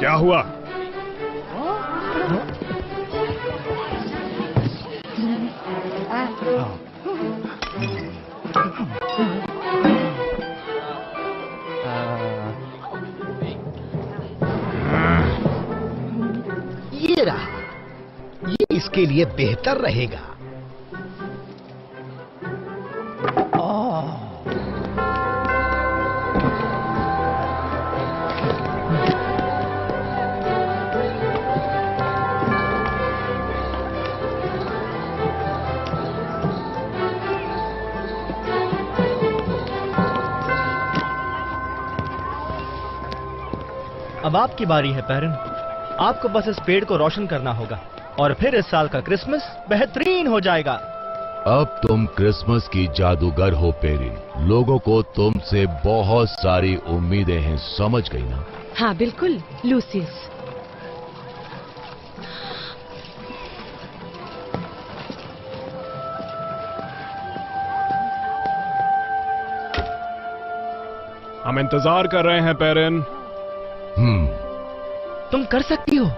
क्या हुआ? ये रहा, ये इसके लिए बेहतर रहेगा। अब आपकी बारी है पेरेन। आपको बस इस पेड़ को रोशन करना होगा और फिर इस साल का क्रिसमस बेहतरीन हो जाएगा। अब तुम क्रिसमस की जादूगर हो पेरिन। लोगों को तुमसे बहुत सारी उम्मीदें हैं, समझ गई ना? हाँ बिल्कुल लूसियस। हम इंतजार कर रहे हैं पेरिन। तुम कर सकती हो।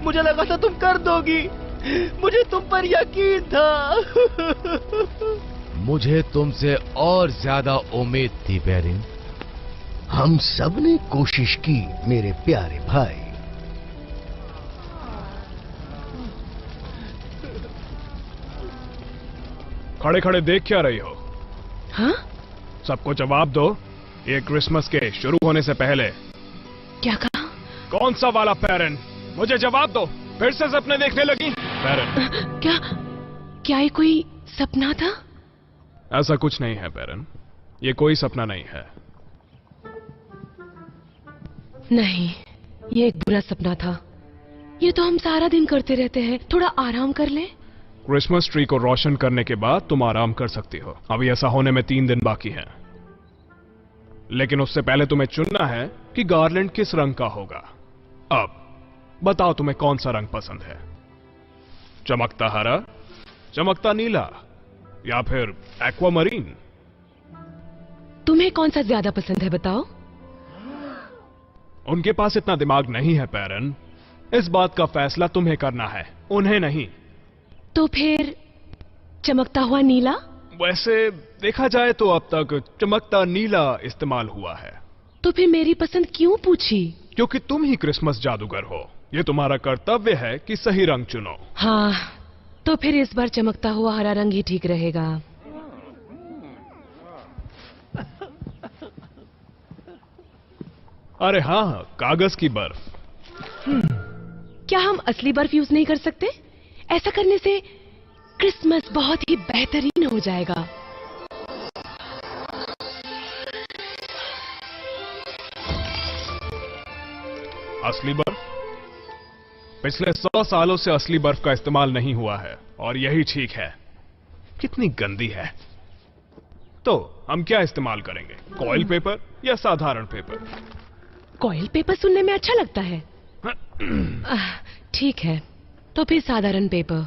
मुझे लगा था तुम कर दोगी। मुझे तुम पर यकीन था। मुझे तुमसे और ज्यादा उम्मीद थी पेरिन। हम सब ने कोशिश की मेरे प्यारे भाई। खड़े खड़े देख क्या रही हो? हाँ? सबको जवाब दो, ये क्रिसमस के शुरू होने से पहले। क्या कहा? कौन सा वाला पेरिन? मुझे जवाब दो। फिर से सपने देखने लगी? पेरिन, क्या ये कोई सपना था? ऐसा कुछ नहीं है पेरिन, ये कोई सपना नहीं है। नहीं, ये एक बुरा सपना था। ये तो हम सारा दिन करते रहते हैं। थोड़ा आराम कर ले। क्रिसमस ट्री को रोशन करने के बाद तुम आराम कर सकती हो। अभी ऐसा होने में 3 दिन बाकी हैं। लेकिन उससे पहले तुम्हें चुनना है कि गार्लैंड किस रंग का होगा। अब बताओ तुम्हें कौन सा रंग पसंद है? चमकता हरा, चमकता नीला या फिर एक्वामरीन? तुम्हें कौन सा ज्यादा पसंद है बताओ? उनके पास इतना दिमाग नहीं है पेरिन। इस बात का फैसला तुम्हें करना है, उन्हें नहीं। तो फिर चमकता हुआ नीला? वैसे देखा जाए तो अब तक चमकता नीला इस्तेमाल हुआ है। तो फिर मेरी पसंद क्यों पूछी? क्योंकि तुम ही क्रिसमस जादूगर हो। ये तुम्हारा कर्तव्य है कि सही रंग चुनो। हाँ, तो फिर इस बार चमकता हुआ हरा रंग ही ठीक रहेगा। अरे हाँ, कागज की बर्फ। क्या हम असली बर्फ यूज नहीं कर सकते? ऐसा करने से क्रिसमस बहुत ही बेहतरीन हो जाएगा। असली बर्फ? पिछले 100 सालों से असली बर्फ का इस्तेमाल नहीं हुआ है और यही ठीक है। कितनी गंदी है। तो हम क्या इस्तेमाल करेंगे, कॉइल पेपर या साधारण पेपर? कॉइल पेपर सुनने में अच्छा लगता है। ठीक है, तो फिर साधारण पेपर।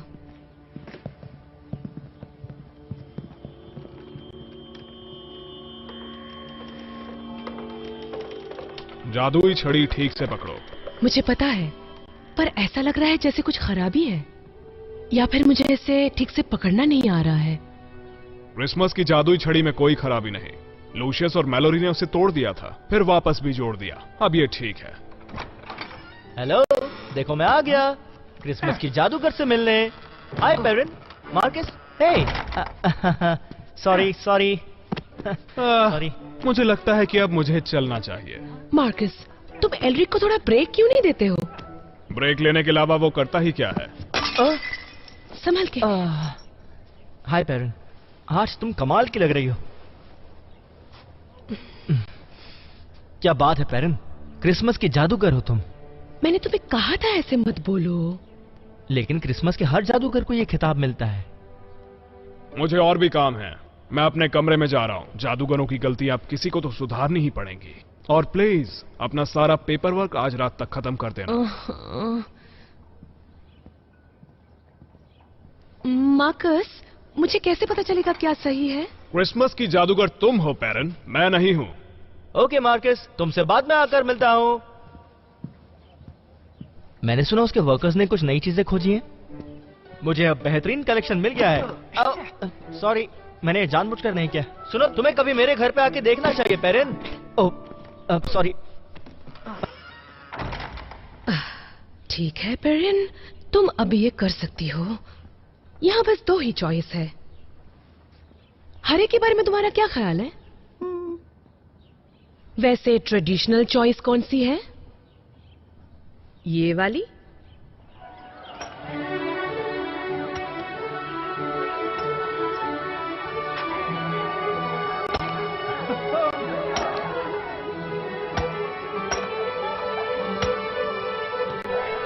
जादुई छड़ी ठीक से पकड़ो। मुझे पता है, पर ऐसा लग रहा है जैसे कुछ खराबी है, या फिर मुझे इसे ठीक से पकड़ना नहीं आ रहा है। क्रिसमस की जादुई छड़ी में कोई खराबी नहीं। लूशियस और मैलोरी ने उसे तोड़ दिया था, फिर वापस भी जोड़ दिया। अब ये ठीक है। हेलो, देखो मैं आ गया क्रिसमस की जादूगर से मिलने। हाय पेरिन, मार्कस। हे सॉरी सॉरी सॉरी। मुझे लगता है कि अब मुझे चलना चाहिए। मार्कस, तुम एल्रिक को थोड़ा ब्रेक क्यों नहीं देते हो? ब्रेक लेने के अलावा वो करता ही क्या है? संभल के। हाय पेरिन, आज तुम कमाल की लग रही हो। क्या बात है पेरिन, क्रिसमस की जादूगर हो तुम। मैंने तुम्हें कहा था ऐसे मत बोलो। लेकिन क्रिसमस के हर जादूगर को ये खिताब मिलता है। मुझे और भी काम है, मैं अपने कमरे में जा रहा हूँ। जादूगरों की गलती आप किसी को तो सुधारनी ही पड़ेगी। और प्लीज अपना सारा पेपर वर्क आज रात तक खत्म कर देना। मार्कस, मुझे कैसे पता चलेगा क्या सही है? क्रिसमस की जादूगर तुम हो पेरिन, मैं नहीं हूँ। ओके मार्कस, तुमसे बाद में आकर मिलता हूँ। मैंने सुना उसके वर्कर्स ने कुछ नई चीजें खोजी हैं। मुझे अब बेहतरीन कलेक्शन मिल गया है। सॉरी, मैंने जानबूझकर नहीं किया। सुनो, तुम्हें कभी मेरे घर पे आके देखना चाहिए पेरिन। Oh sorry. ठीक है पेरिन, तुम अभी ये कर सकती हो। यहाँ बस 2 ही चॉइस है। हरे के बारे में तुम्हारा क्या ख्याल है? वैसे ट्रेडिशनल चॉइस कौन सी है? ये वाली?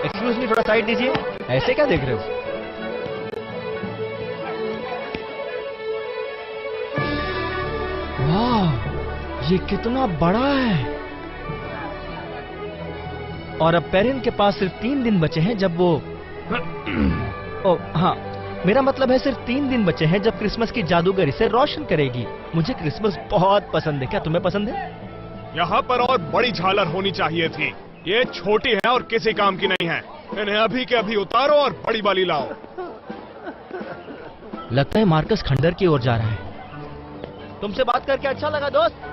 एक्सक्यूज मी, थोड़ा साइड दीजिए। ऐसे क्या देख रहे हो? वाह, ये कितना बड़ा है। और अब पेरिन के पास सिर्फ 3 दिन बचे हैं जब वो हाँ, मेरा मतलब है सिर्फ 3 दिन बचे हैं जब क्रिसमस की जादूगर इसे रोशन करेगी। मुझे क्रिसमस बहुत पसंद है। क्या तुम्हें पसंद है? यहाँ पर और बड़ी झालर होनी चाहिए थी। ये छोटी है और किसी काम की नहीं है। इन्हें अभी के अभी उतारो और बड़ी वाली लाओ। लगता है मार्कस खंडर की ओर जा रहा है। तुमसे बात करके अच्छा लगा दोस्त।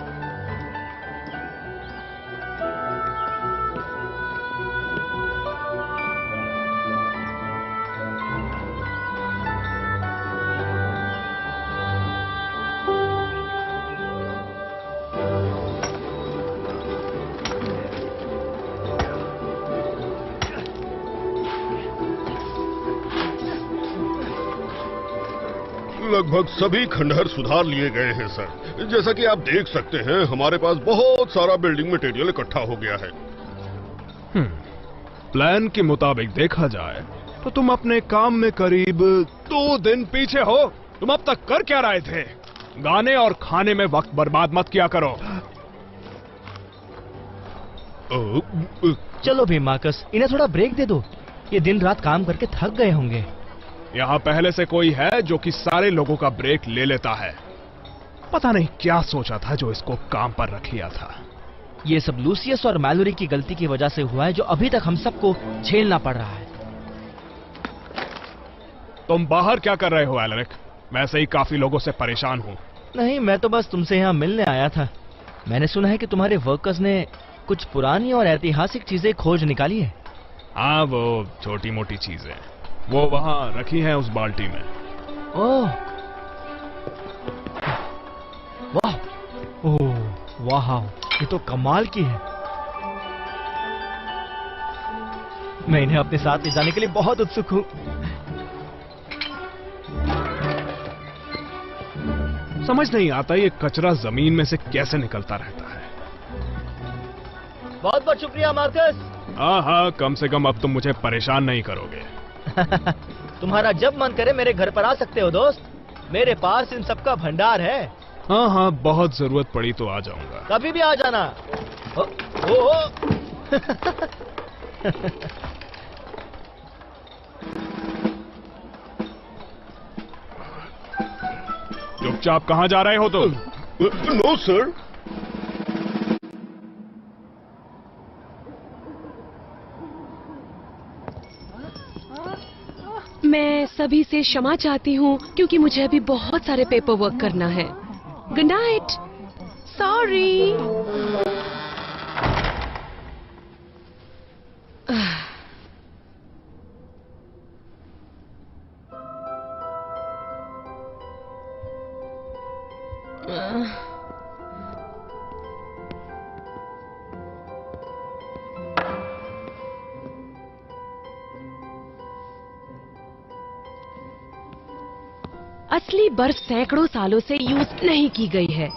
लगभग सभी खंडहर सुधार लिए गए हैं सर। जैसा कि आप देख सकते हैं, हमारे पास बहुत सारा बिल्डिंग मटेरियल इकट्ठा हो गया है। प्लान के मुताबिक देखा जाए तो तुम अपने काम में करीब 2 दिन पीछे हो। तुम अब तक कर क्या रहे थे? गाने और खाने में वक्त बर्बाद मत किया करो। चलो भी मार्कस, इन्हें थोड़ा ब्रेक दे दो। ये दिन रात काम करके थक गए होंगे। यहाँ पहले से कोई है जो कि सारे लोगों का ब्रेक ले लेता है। पता नहीं क्या सोचा था जो इसको काम पर रख लिया था। ये सब लूसियस और मैलोरी की गलती की वजह से हुआ है, जो अभी तक हम सबको झेलना पड़ रहा है। तुम बाहर क्या कर रहे हो एलरिक? वैसे ही काफी लोगों से परेशान हूँ। नहीं, मैं तो बस तुमसे यहाँ मिलने आया था। मैंने सुना है कि तुम्हारे वर्कर्स ने कुछ पुरानी और ऐतिहासिक चीजें खोज निकाली है। हाँ, वो छोटी मोटी चीजें वो वहां रखी हैं उस बाल्टी में। ओह वाह, ओह वाह, ये तो कमाल की है। मैं इन्हें अपने साथ ले जाने के लिए बहुत उत्सुक हूँ। समझ नहीं आता ये कचरा जमीन में से कैसे निकलता रहता है। बहुत बहुत शुक्रिया मार्कस। हाँ, कम से कम अब तुम मुझे परेशान नहीं करोगे। तुम्हारा जब मन करे मेरे घर पर आ सकते हो दोस्त। मेरे पास इन सब का भंडार है। हाँ, बहुत जरूरत पड़ी तो आ जाऊंगा। कभी भी आ जाना। ओ। चुपचाप कहाँ जा रहे हो तुम? No sir. मैं सभी से क्षमा चाहती हूँ क्योंकि मुझे अभी बहुत सारे पेपर वर्क करना है। Good night. सॉरी। असली बर्फ सैकड़ों सालों से यूज नहीं की गई है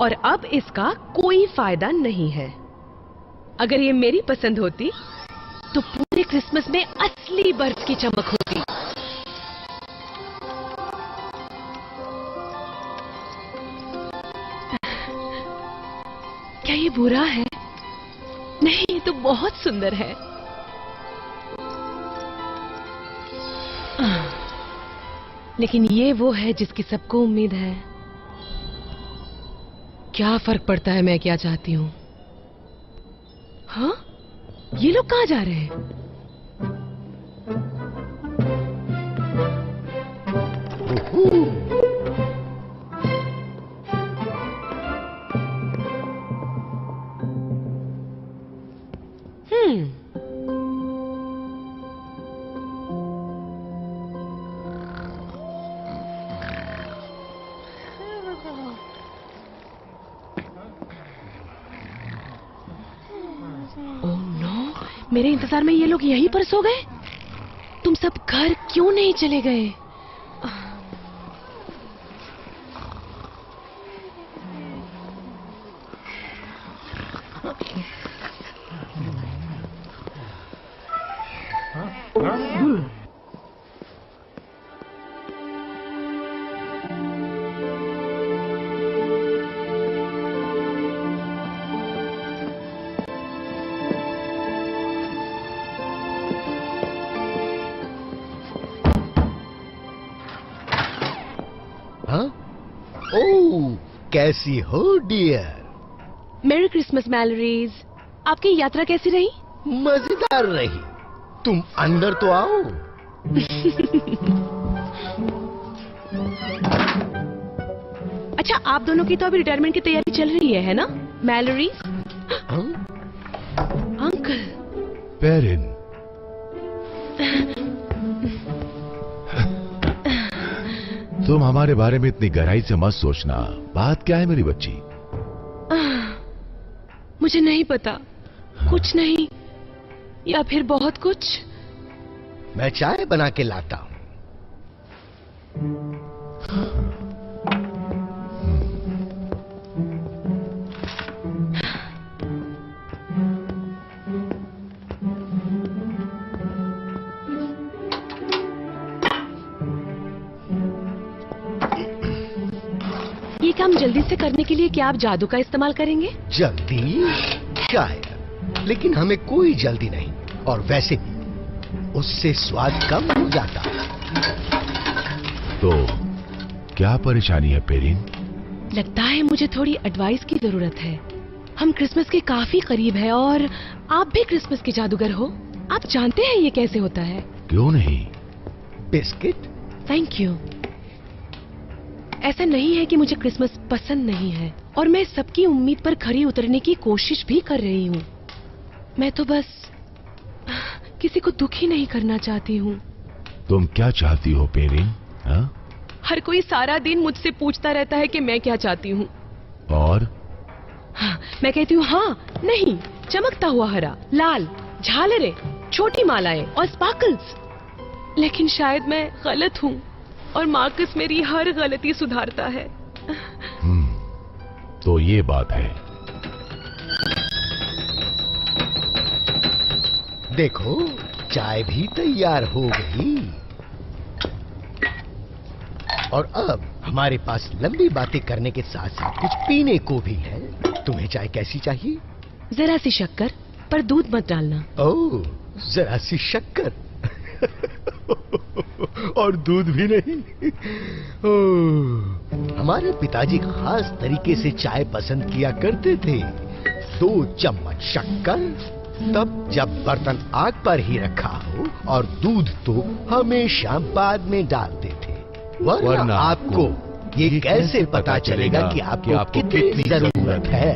और अब इसका कोई फायदा नहीं है। अगर ये मेरी पसंद होती तो पूरे क्रिसमस में असली बर्फ की चमक होती। क्या ये बुरा है? नहीं, ये तो बहुत सुंदर है। लेकिन ये वो है जिसकी सबको उम्मीद है। क्या फर्क पड़ता है मैं क्या चाहती हूँ? हाँ, ये लोग कहाँ जा रहे हैं? मेरे इंतजार में ये लोग यहीं पर सो गए। तुम सब घर क्यों नहीं चले गए? कैसी हो डियर? मेरी क्रिसमस मैलोरीज। आपकी यात्रा कैसी रही? मजेदार रही। तुम अंदर तो आओ। अच्छा, आप दोनों की तो अभी रिटायरमेंट की तैयारी चल रही है ना मैलोरीज? अंकल। पेरिन, तुम हमारे बारे में इतनी गहराई से मत सोचना। बात क्या है मेरी बच्ची? मुझे नहीं पता। कुछ नहीं, या फिर बहुत कुछ। मैं चाय बना के लाता हूं। ये काम जल्दी से करने के लिए क्या आप जादू का इस्तेमाल करेंगे? जल्दी? शायद, लेकिन हमें कोई जल्दी नहीं। और वैसे भी उससे स्वाद कम हो जाता। तो क्या परेशानी है पेरिन? लगता है मुझे थोड़ी एडवाइस की जरूरत है। हम क्रिसमस के काफी करीब हैं और आप भी क्रिसमस के जादूगर हो। आप जानते हैं ये कैसे होता है? क्यों नहीं? बिस्किट? Thank you. ऐसा नहीं है कि मुझे क्रिसमस पसंद नहीं है और मैं सबकी उम्मीद पर खरी उतरने की कोशिश भी कर रही हूँ। मैं तो बस किसी को दुखी नहीं करना चाहती हूँ। तुम क्या चाहती हो पेरिन? हाँ? हर कोई सारा दिन मुझसे पूछता रहता है कि मैं क्या चाहती हूँ। और? हाँ, मैं कहती हूँ हाँ, नहीं, चमकता हुआ हरा, लाल, झालरें, छोटी मालाएं और स्पार्कल्स। लेकिन शायद मैं गलत हूँ और मार्कस मेरी हर गलती सुधारता है। तो ये बात है। देखो, चाय भी तैयार हो गई और अब हमारे पास लंबी बातें करने के साथ साथ कुछ पीने को भी है। तुम्हें चाय कैसी चाहिए? जरा सी शक्कर, पर दूध मत डालना। ओह, जरा सी शक्कर और दूध भी नहीं। ओह, हमारे पिताजी खास तरीके से चाय पसंद किया करते थे। 2 चम्मच शक्कर, तब जब बर्तन आग पर ही रखा हो, और दूध तो हमेशा बाद में डालते थे। वरना आपको ये कैसे पता चलेगा कि आपको कितनी जरूरत है।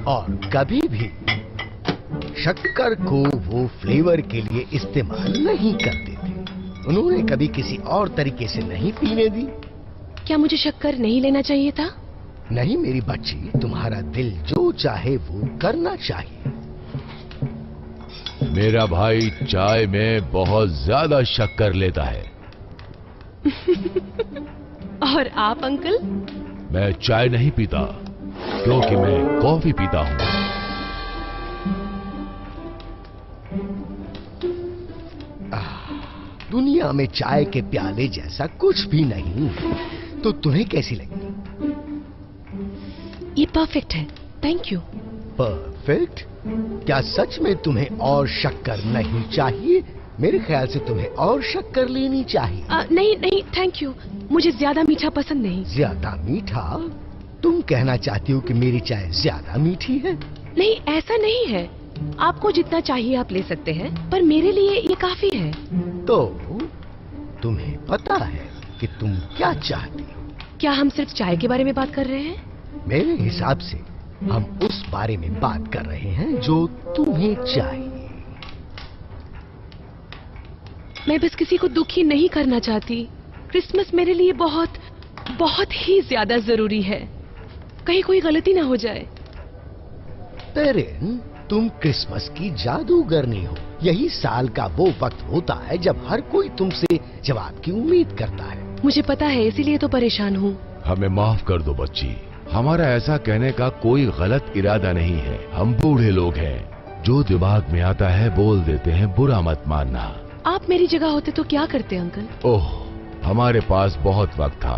और कभी भी शक्कर को वो फ्लेवर के लिए इस्तेमाल नहीं करते थे। उन्होंने कभी किसी और तरीके से नहीं पीने दी। क्या मुझे शक्कर नहीं लेना चाहिए था? नहीं मेरी बच्ची, तुम्हारा दिल जो चाहे वो करना चाहिए। मेरा भाई चाय में बहुत ज्यादा शक्कर लेता है। और आप अंकल? मैं चाय नहीं पीता, क्योंकि मैं कॉफी पीता हूँ। दुनिया में चाय के प्याले जैसा कुछ भी नहीं। तो तुम्हें कैसी लगी? ये परफेक्ट है, थैंक यू। परफेक्ट? क्या सच में तुम्हें और शक्कर नहीं चाहिए? मेरे ख्याल से तुम्हें और शक्कर लेनी चाहिए। नहीं नहीं, थैंक यू। मुझे ज्यादा मीठा पसंद नहीं। ज्यादा मीठा? तुम कहना चाहती हो कि मेरी चाय ज्यादा मीठी है? नहीं, ऐसा नहीं है। आपको जितना चाहिए आप ले सकते हैं, पर मेरे लिए ये काफी है। तो तुम्हें पता है कि तुम क्या चाहती हो? क्या हम सिर्फ चाय के बारे में बात कर रहे हैं? मेरे हिसाब से हम उस बारे में बात कर रहे हैं जो तुम्हें चाहिए। मैं बस किसी को दुखी नहीं करना चाहती। क्रिसमस मेरे लिए बहुत बहुत ही ज्यादा जरूरी है। कहीं कोई गलती ना हो जाए। पेरेन, तुम क्रिसमस की जादूगरनी हो। यही साल का वो वक्त होता है जब हर कोई तुमसे जवाब की उम्मीद करता है। मुझे पता है, इसीलिए तो परेशान हूँ। हमें माफ कर दो बच्ची, हमारा ऐसा कहने का कोई गलत इरादा नहीं है। हम बूढ़े लोग हैं, जो दिमाग में आता है बोल देते हैं, बुरा मत मानना। आप मेरी जगह होते तो क्या करते अंकल? ओह, हमारे पास बहुत वक्त था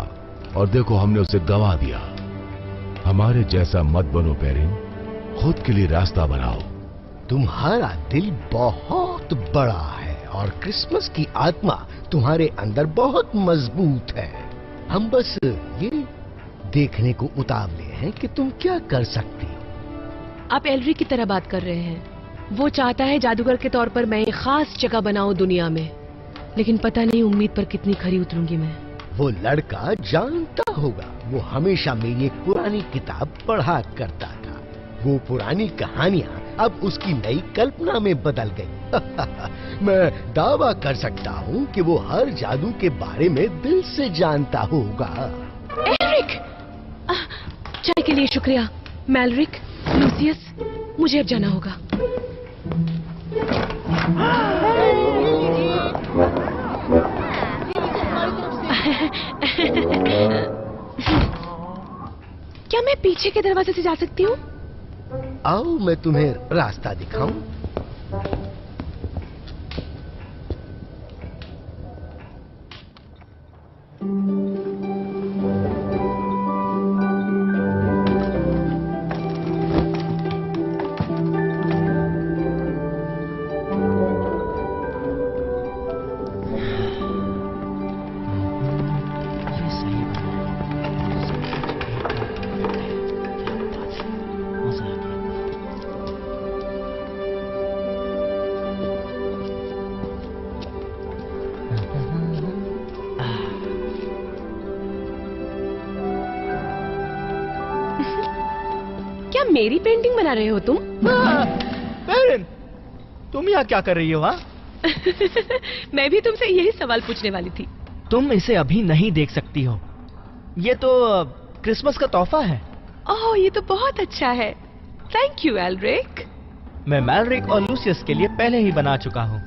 और देखो हमने उसे गंवा दिया। हमारे जैसा मत बनो पेरिन, खुद के लिए रास्ता बनाओ। तुम्हारा दिल बहुत बड़ा है और क्रिसमस की आत्मा तुम्हारे अंदर बहुत मजबूत है। हम बस ये देखने को उतावले हैं कि तुम क्या कर सकती हो। आप एल्ड्रिक की तरह बात कर रहे हैं। वो चाहता है जादूगर के तौर पर मैं एक खास जगह बनाऊं दुनिया में, लेकिन पता नहीं उम्मीद पर कितनी खरी उतरूंगी मैं। वो लड़का जानता होगा। वो हमेशा मेरी एक पुरानी किताब पढ़ा करता था। वो पुरानी कहानियां अब उसकी नई कल्पना में बदल गई। मैं दावा कर सकता हूँ कि वो हर जादू के बारे में दिल से जानता होगा। एल्ड्रिक! चाय के लिए शुक्रिया। मैलरिक, लूसियस, मुझे अब जाना होगा। क्या मैं पीछे के दरवाजे से जा सकती हूँ? आओ मैं तुम्हें रास्ता दिखाऊं। क्या मेरी पेंटिंग बना रहे हो तुम? पेरिन, तुम यहाँ क्या कर रही हो? हाँ, मैं भी तुमसे यही सवाल पूछने वाली थी। तुम इसे अभी नहीं देख सकती हो। ये तो क्रिसमस का तोहफा है। ओह, ये तो बहुत अच्छा है। Thank you Eldric. मैं मैलरिक और लूसियस के लिए पहले ही बना चुका हूँ।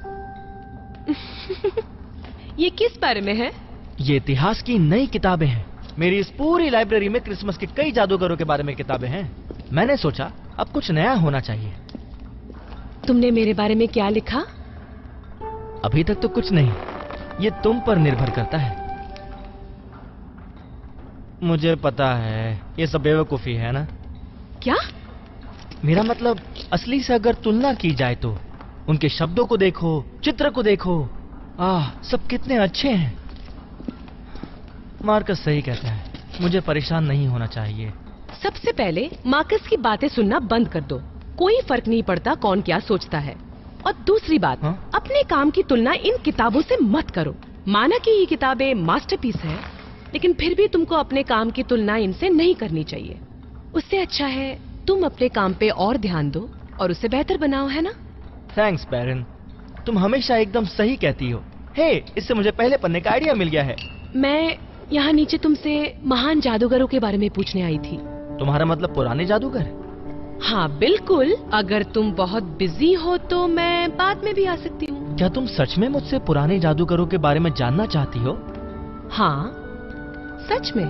ये किस बारे में है? ये इतिहास की नई किताबें हैं। मेरी इस पूरी लाइब्रेरी में क्रिसमस के कई जादूगरों के बारे में किताबें हैं। मैंने सोचा अब कुछ नया होना चाहिए। तुमने मेरे बारे में क्या लिखा? अभी तक तो कुछ नहीं, ये तुम पर निर्भर करता है। मुझे पता है ये सब बेवकूफी है ना? क्या? मेरा मतलब असली से अगर तुलना की जाए तो उनके शब्दों को देखो, चित्र को देखो, सब कितने अच्छे हैं। मार्कस सही कहता है, मुझे परेशान नहीं होना चाहिए। सबसे पहले मार्कस की बातें सुनना बंद कर दो। कोई फर्क नहीं पड़ता कौन क्या सोचता है। और दूसरी बात, अपने काम की तुलना इन किताबों से मत करो। माना कि ये किताबें मास्टरपीस है, लेकिन फिर भी तुमको अपने काम की तुलना इनसे नहीं करनी चाहिए। उससे अच्छा है तुम अपने काम पे और ध्यान दो और उसे बेहतर बनाओ, है ना? थैंक्स बैरन, तुम हमेशा एकदम सही कहती हो। हे, इससे मुझे पहले पन्ने का आइडिया मिल गया है। मैं यहाँ नीचे तुमसे महान जादूगरों के बारे में पूछने आई थी। तुम्हारा मतलब पुराने जादूगर? हाँ बिल्कुल, अगर तुम बहुत बिजी हो तो मैं बाद में भी आ सकती हूँ। क्या तुम सच में मुझसे पुराने जादूगरों के बारे में जानना चाहती हो? हाँ सच में।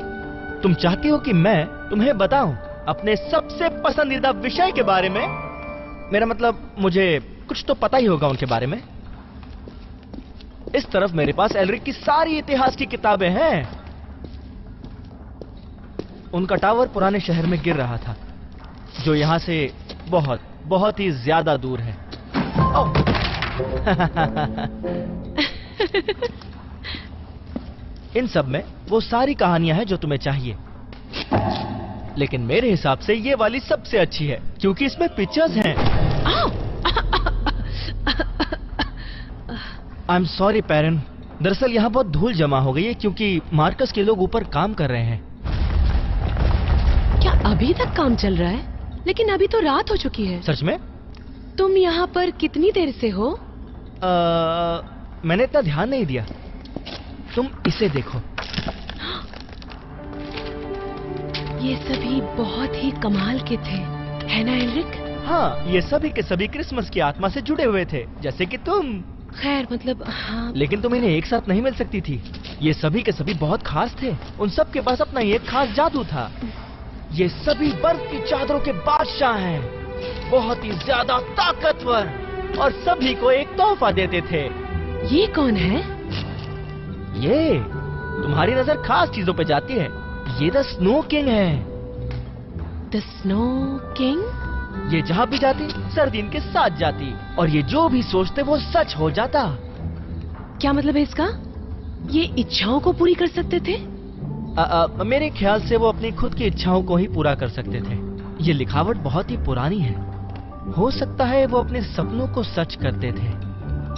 तुम चाहती हो कि मैं तुम्हें बताऊं अपने सबसे पसंदीदा विषय के बारे में? मेरा मतलब मुझे कुछ तो पता ही होगा उनके बारे में। इस तरफ मेरे पास एल्रिक की सारी इतिहास की किताबें हैं। उनका टावर पुराने शहर में गिर रहा था, जो यहाँ से बहुत बहुत ही ज्यादा दूर है। इन सब में वो सारी कहानियां हैं जो तुम्हें चाहिए, लेकिन मेरे हिसाब से ये वाली सबसे अच्छी है क्योंकि इसमें पिक्चर्स हैं। आई एम सॉरी पेरेंट, दरअसल यहाँ बहुत धूल जमा हो गई है क्योंकि मार्कस के लोग ऊपर काम कर रहे हैं। क्या अभी तक काम चल रहा है? लेकिन अभी तो रात हो चुकी है। सच में? तुम यहाँ पर कितनी देर से हो? मैंने इतना ध्यान नहीं दिया। तुम इसे देखो। ये सभी बहुत ही कमाल के थे, है ना एल्रिक? हाँ, ये सभी के सभी क्रिसमस की आत्मा से जुड़े हुए थे, जैसे कि तुम। खैर मतलब हाँ। लेकिन तुम इन्हें एक साथ नहीं मिल सकती थी। ये सभी के सभी बहुत खास थे। उन सब के पास अपना एक खास जादू था। ये सभी बर्फ की चादरों के बादशाह हैं, बहुत ही ज्यादा ताकतवर, और सभी को एक तोहफा देते थे। ये कौन है? ये तुम्हारी नजर खास चीजों पे जाती है। ये द स्नो किंग है। The snow king? ये जहाँ भी जाती सर्दी इनके साथ जाती, और ये जो भी सोचते वो सच हो जाता। क्या मतलब है इसका? ये इच्छाओं को पूरी कर सकते थे? मेरे ख्याल से वो अपनी खुद की इच्छाओं को ही पूरा कर सकते थे। ये लिखावट बहुत ही पुरानी है। हो सकता है वो अपने सपनों को सच करते थे।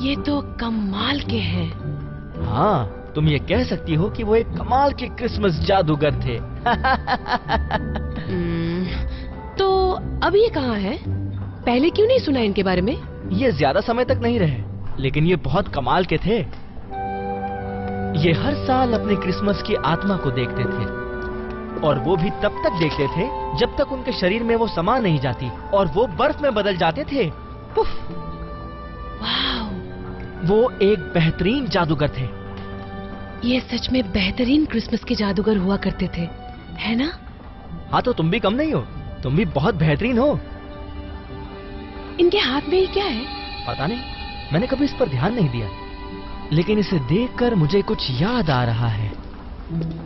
ये तो कमाल के हैं। हाँ, तुम ये कह सकती हो कि वो एक कमाल के क्रिसमस जादूगर थे। तो अब ये कहाँ है? पहले क्यों नहीं सुना इनके बारे में? ये ज्यादा समय तक नहीं रहे, लेकिन ये बहुत कमाल के थे। ये हर साल अपने क्रिसमस की आत्मा को देखते थे, और वो भी तब तक देखते थे जब तक उनके शरीर में वो समा नहीं जाती और वो बर्फ में बदल जाते थे। वाव! वो एक बेहतरीन जादूगर थे। ये सच में बेहतरीन क्रिसमस के जादूगर हुआ करते थे, है ना? हाँ, तो तुम भी कम नहीं हो, तुम भी बहुत बेहतरीन हो। इनके हाथ में ये क्या है? पता नहीं, मैंने कभी इस पर ध्यान नहीं दिया, लेकिन इसे देखकर मुझे कुछ याद आ रहा है।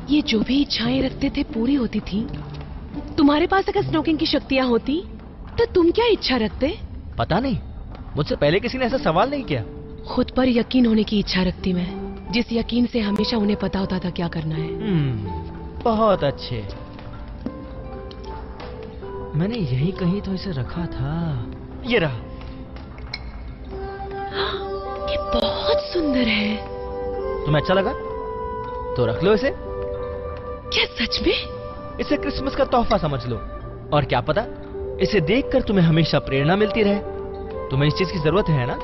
ये जो भी इच्छाएं रखते थे पूरी होती थी। तुम्हारे पास अगर स्नोकिंग की शक्तियां होती तो तुम क्या इच्छा रखते? पता नहीं, मुझसे पहले किसी ने ऐसा सवाल नहीं किया। खुद पर यकीन होने की इच्छा रखती मैं, जिस यकीन से हमेशा उन्हें पता होता था क्या करना है। बहुत अच्छे। मैंने यही कहीं तो इसे रखा था। ये रहा। ये बहुत सुंदर है। तुम्हें अच्छा लगा? तो रख लो इसे। क्या सच में? इसे क्रिसमस का तोहफा समझ लो, और क्या पता इसे देखकर तुम्हें हमेशा प्रेरणा मिलती रहे। तुम्हें इस चीज की जरूरत है ना?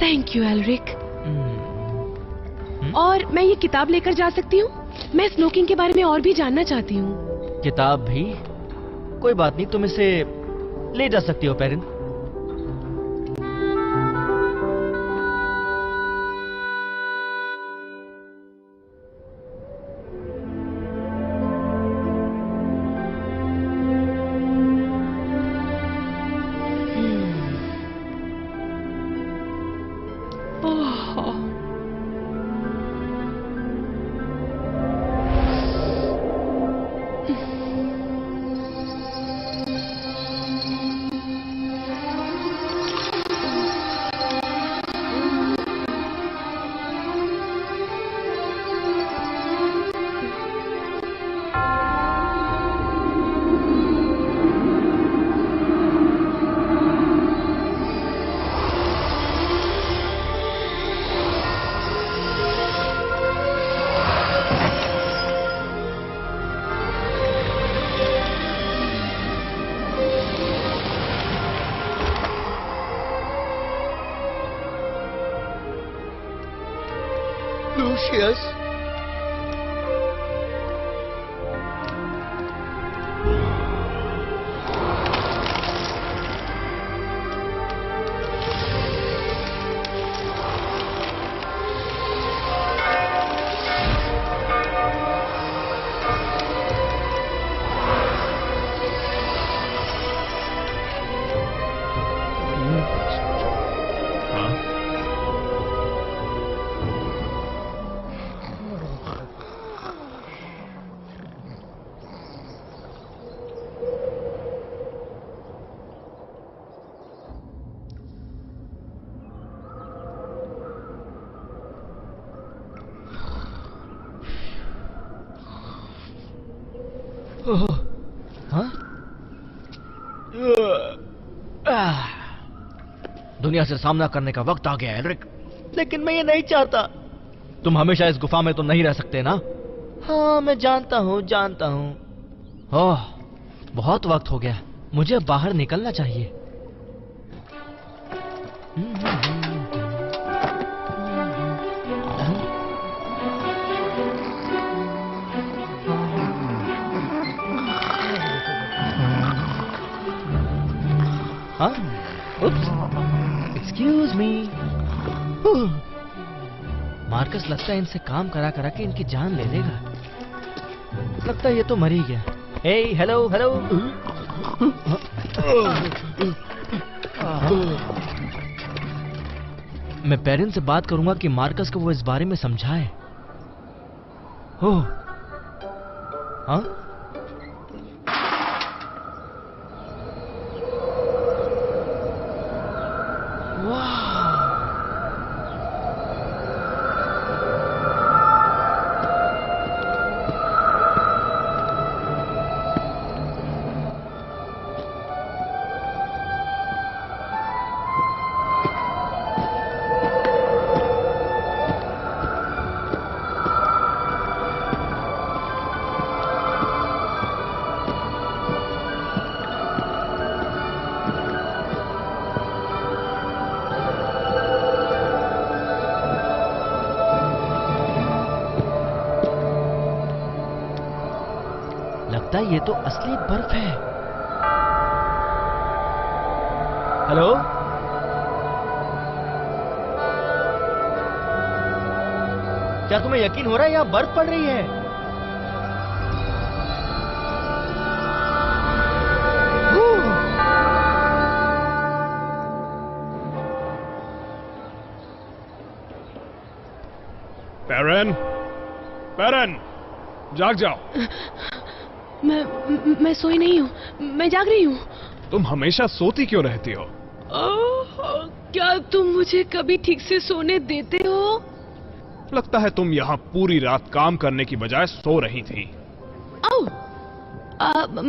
Thank you Elric. और मैं ये किताब लेकर जा सकती हूँ? मैं स्नोकिंग के बारे में और भी जानना चाहती हूँ। किताब भी? कोई बात नहीं, तुम इसे ले जा सकती हो पेरिन। Lucius. हाँ? दुनिया से सामना करने का वक्त आ गया एल्रिक, लेकिन मैं ये नहीं चाहता। तुम हमेशा इस गुफा में तो नहीं रह सकते ना? हाँ मैं जानता हूँ। ओह, बहुत वक्त हो गया, मुझे बाहर निकलना चाहिए। हाँ? Excuse me. मार्कस लगता है इनसे काम करा करा के इनकी जान ले लेगा। लगता है ये तो मर ही गया। हे हेलो हेलो। मैं पेरिन से बात करूंगा कि मार्कस को वो इस बारे में समझाए। ओह, हाँ? लगता है ये तो असली बर्फ है। हेलो? क्या तुम्हें यकीन हो रहा है यहाँ बर्फ पड़ रही है? पेरिन, जाग जाओ। मैं सोई नहीं हूँ, मैं जाग रही हूँ। तुम हमेशा सोती क्यों रहती हो? क्या तुम मुझे कभी ठीक से सोने देते हो? लगता है तुम यहाँ पूरी रात काम करने की बजाय सो रही थी।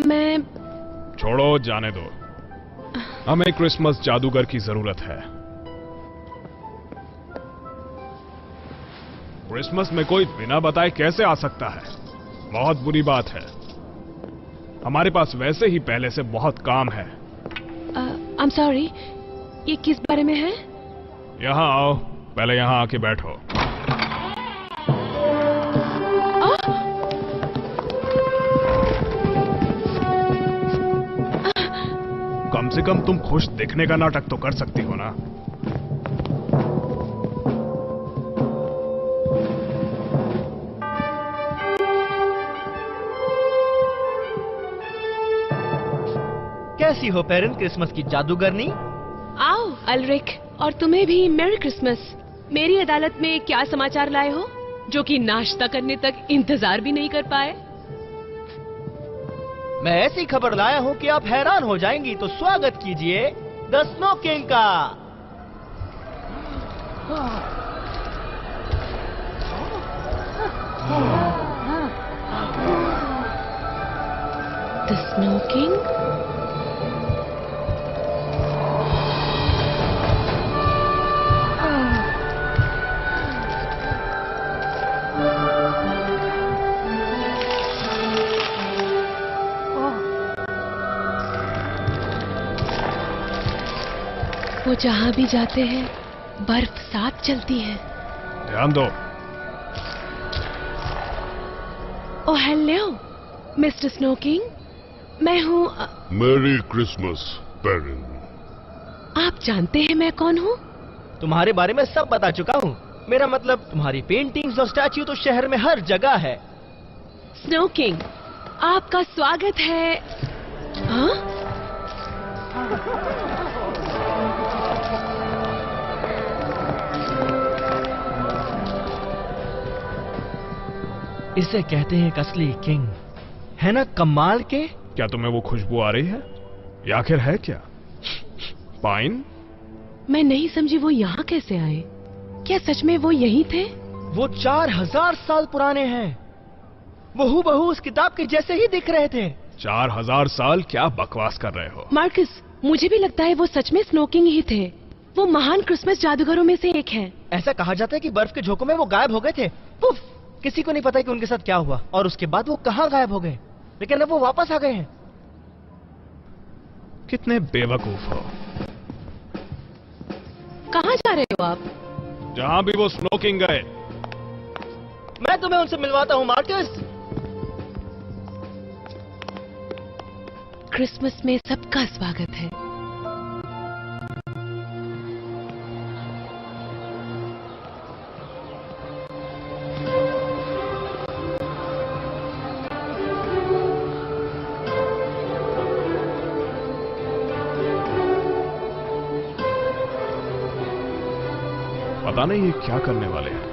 मैं... छोड़ो, जाने दो। हमें क्रिसमस जादूगर की जरूरत है। क्रिसमस में कोई बिना बताए कैसे आ सकता है? बहुत बुरी बात है। हमारे पास वैसे ही पहले से बहुत काम है। I'm sorry, ये किस बारे में है? यहाँ आओ, पहले यहाँ आके बैठो। कम से कम तुम खुश दिखने का नाटक तो कर सकती हो ना। कैसी हो पेरेंट क्रिसमस की जादूगरनी? आओ अल्रिक, और तुम्हें भी मैरी क्रिसमस। मेरी अदालत में क्या समाचार लाए हो जो कि नाश्ता करने तक इंतजार भी नहीं कर पाए? मैं ऐसी खबर लाया हूँ कि आप हैरान हो जाएंगी, तो स्वागत कीजिए द स्नो किंग का। The snow king? वो जहां भी जाते हैं बर्फ साथ चलती है। ध्यान दो। Oh hello mister snow king, मैं हूँ मेरी क्रिसमस पेरिन। आप जानते हैं मैं कौन हूँ? तुम्हारे बारे में सब बता चुका हूँ। मेरा मतलब तुम्हारी पेंटिंग्स और स्टैच्यू तो शहर में हर जगह है। स्नो किंग, आपका स्वागत है। हाँ? इसे कहते हैं एक असली किंग, है ना कमाल के? क्या तुम्हें वो खुशबू आ रही है? या आखिर है क्या? पाइन? मैं नहीं समझी वो यहाँ कैसे आए? क्या सच में वो यहीं थे? वो 4000 साल पुराने हैं। वो हूबहू उस किताब के जैसे ही दिख रहे थे। 4000 साल? क्या बकवास कर रहे हो? मार्कस, मुझे भी लगता है वो सच में स्नो किंग ही थे। वो महान क्रिसमस जादूगरों में से एक हैं। ऐसा कहा जाता है कि बर्फ के झोंकों में वो गायब हो गए थे। पुफ! किसी को नहीं पता कि उनके साथ क्या हुआ और उसके बाद वो कहाँ गायब हो गए, लेकिन अब वो वापस आ गए हैं। कितने बेवकूफ हो। कहाँ जा रहे हो आप? जहां भी वो स्नो किंग गए। मैं तुम्हें उनसे मिलवाता हूँ मार्कस। क्रिसमस में सबका स्वागत है। पता नहीं ये क्या करने वाले हैं।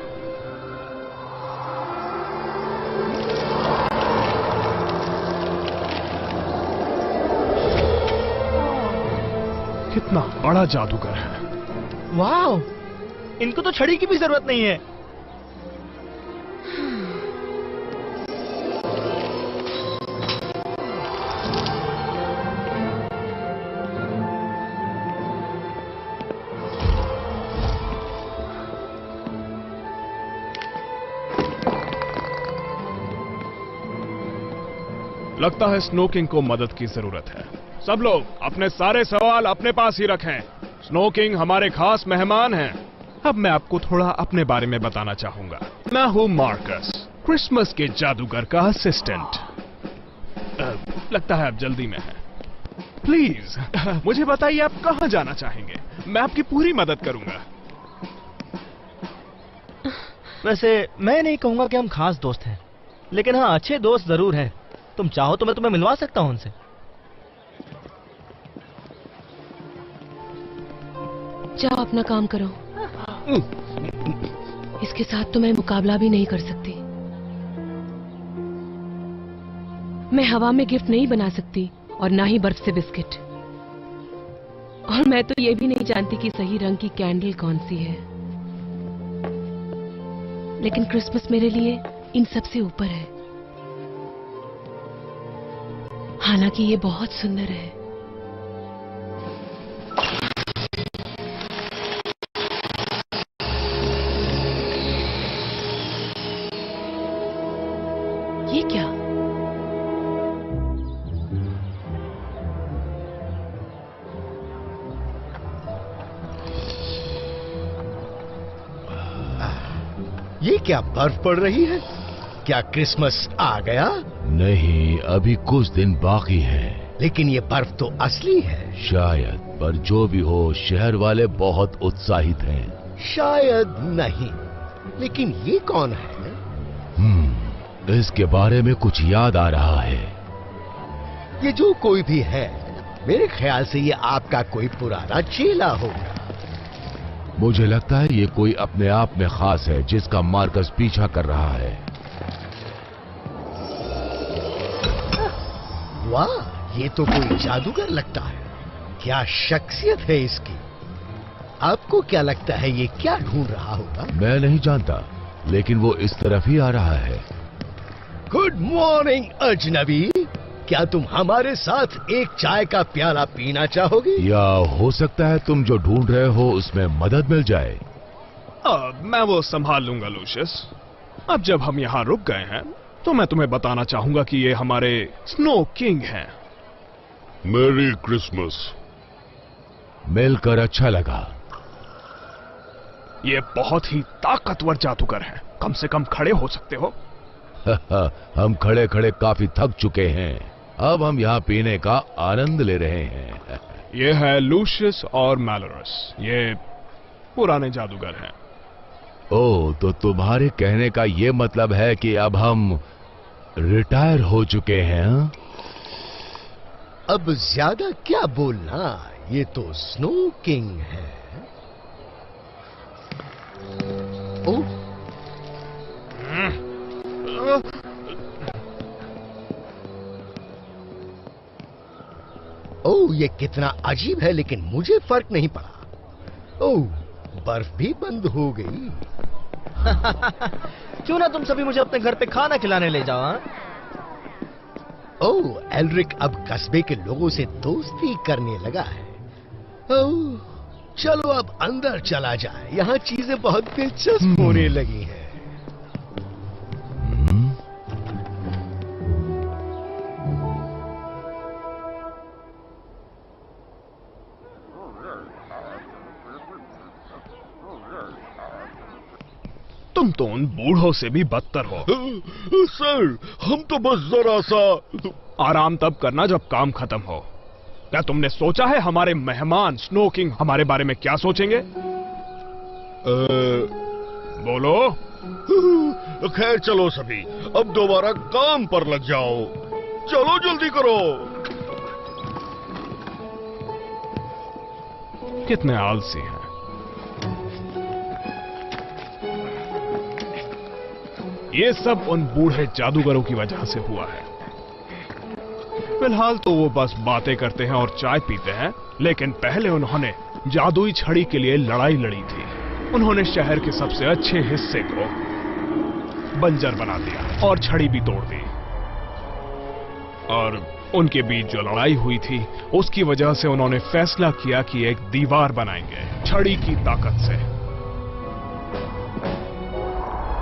कितना बड़ा जादूगर है। वाह! इनको तो छड़ी की भी जरूरत नहीं है। लगता है स्नो किंग को मदद की जरूरत है। सब लोग अपने सारे सवाल अपने पास ही रखें। स्नो किंग हमारे खास मेहमान हैं। अब मैं आपको थोड़ा अपने बारे में बताना चाहूंगा। मैं हूं मार्कस, क्रिसमस के जादूगर का असिस्टेंट। लगता है आप जल्दी में हैं। प्लीज मुझे बताइए आप कहां जाना चाहेंगे। मैं आपकी पूरी मदद करूंगा। वैसे मैं नहीं कहूंगा कि हम खास दोस्त हैं, लेकिन हाँ अच्छे दोस्त जरूर हैं। तुम चाहो तो मैं तुम्हें मिलवा सकता हूं उनसे। जाओ अपना काम करो। इसके साथ तो मैं मुकाबला भी नहीं कर सकती। मैं हवा में गिफ्ट नहीं बना सकती और ना ही बर्फ से बिस्किट। और मैं तो ये भी नहीं जानती कि सही रंग की कैंडल कौन सी है। लेकिन क्रिसमस मेरे लिए इन सब से ऊपर है। हालांकि ये बहुत सुंदर है। ये क्या? ये क्या बर्फ पड़ रही है? क्या क्रिसमस आ गया? नहीं, अभी कुछ दिन बाकी हैं। लेकिन ये बर्फ तो असली है। शायद, पर जो भी हो शहर वाले बहुत उत्साहित हैं। शायद नहीं, लेकिन ये कौन है? इसके बारे में कुछ याद आ रहा है। ये जो कोई भी है, मेरे ख्याल से ये आपका कोई पुराना चेला होगा। मुझे लगता है ये कोई अपने आप में खास है जिसका मार्कस पीछा कर रहा है। वाह, ये तो कोई जादूगर लगता है। क्या शख्सियत है इसकी। आपको क्या लगता है ये क्या ढूंढ रहा होगा? मैं नहीं जानता, लेकिन वो इस तरफ ही आ रहा है। गुड मॉर्निंग अजनबी, क्या तुम हमारे साथ एक चाय का प्याला पीना चाहोगे? या हो सकता है तुम जो ढूंढ रहे हो उसमें मदद मिल जाए। मैं वो संभाल लूंगा लूशियस। अब जब हम यहाँ रुक गए हैं तो मैं तुम्हें बताना चाहूंगा कि ये हमारे स्नो किंग हैं। मेरी क्रिसमस। मिलकर अच्छा लगा। ये बहुत ही ताकतवर जादूगर हैं। कम से कम खड़े हो सकते हो। हम खड़े खड़े काफी थक चुके हैं। अब हम यहाँ पीने का आनंद ले रहे हैं। ये है लूशियस और मैलोरस। ये पुराने जादूगर हैं। ओह, तो तुम्हारे कहने का ये मतलब है कि अब हम रिटायर हो चुके हैं? हाँ? अब ज्यादा क्या बोलना, ये तो स्नो किंग है। ओह, ओह, ये कितना अजीब है, लेकिन मुझे फर्क नहीं पड़ा। ओह, बर्फ भी बंद हो गई। क्यों ना तुम सभी मुझे अपने घर पे खाना खिलाने ले जाओ। हाँ? ओह, एल्रिक अब कस्बे के लोगों से दोस्ती करने लगा है। ओह, चलो अब अंदर चला जाए। यहाँ चीजें बहुत दिलचस्प होने लगी हैं। तुम तो उन बूढ़ों से भी बदतर हो। सर, हम तो बस जरा सा। आराम तब करना जब काम खत्म हो। क्या तुमने सोचा है हमारे मेहमान स्नो किंग हमारे बारे में क्या सोचेंगे? बोलो। खैर, चलो सभी, अब दोबारा काम पर लग जाओ। चलो जल्दी करो। कितने आलसी हैं। ये सब उन बूढ़े जादूगरों की वजह से हुआ है। फिलहाल तो वो बस बातें करते हैं और चाय पीते हैं, लेकिन पहले उन्होंने जादुई छड़ी के लिए लड़ाई लड़ी थी। उन्होंने शहर के सबसे अच्छे हिस्से को बंजर बना दिया और छड़ी भी तोड़ दी। और उनके बीच जो लड़ाई हुई थी उसकी वजह से उन्होंने फैसला किया कि एक दीवार बनाएंगे छड़ी की ताकत से।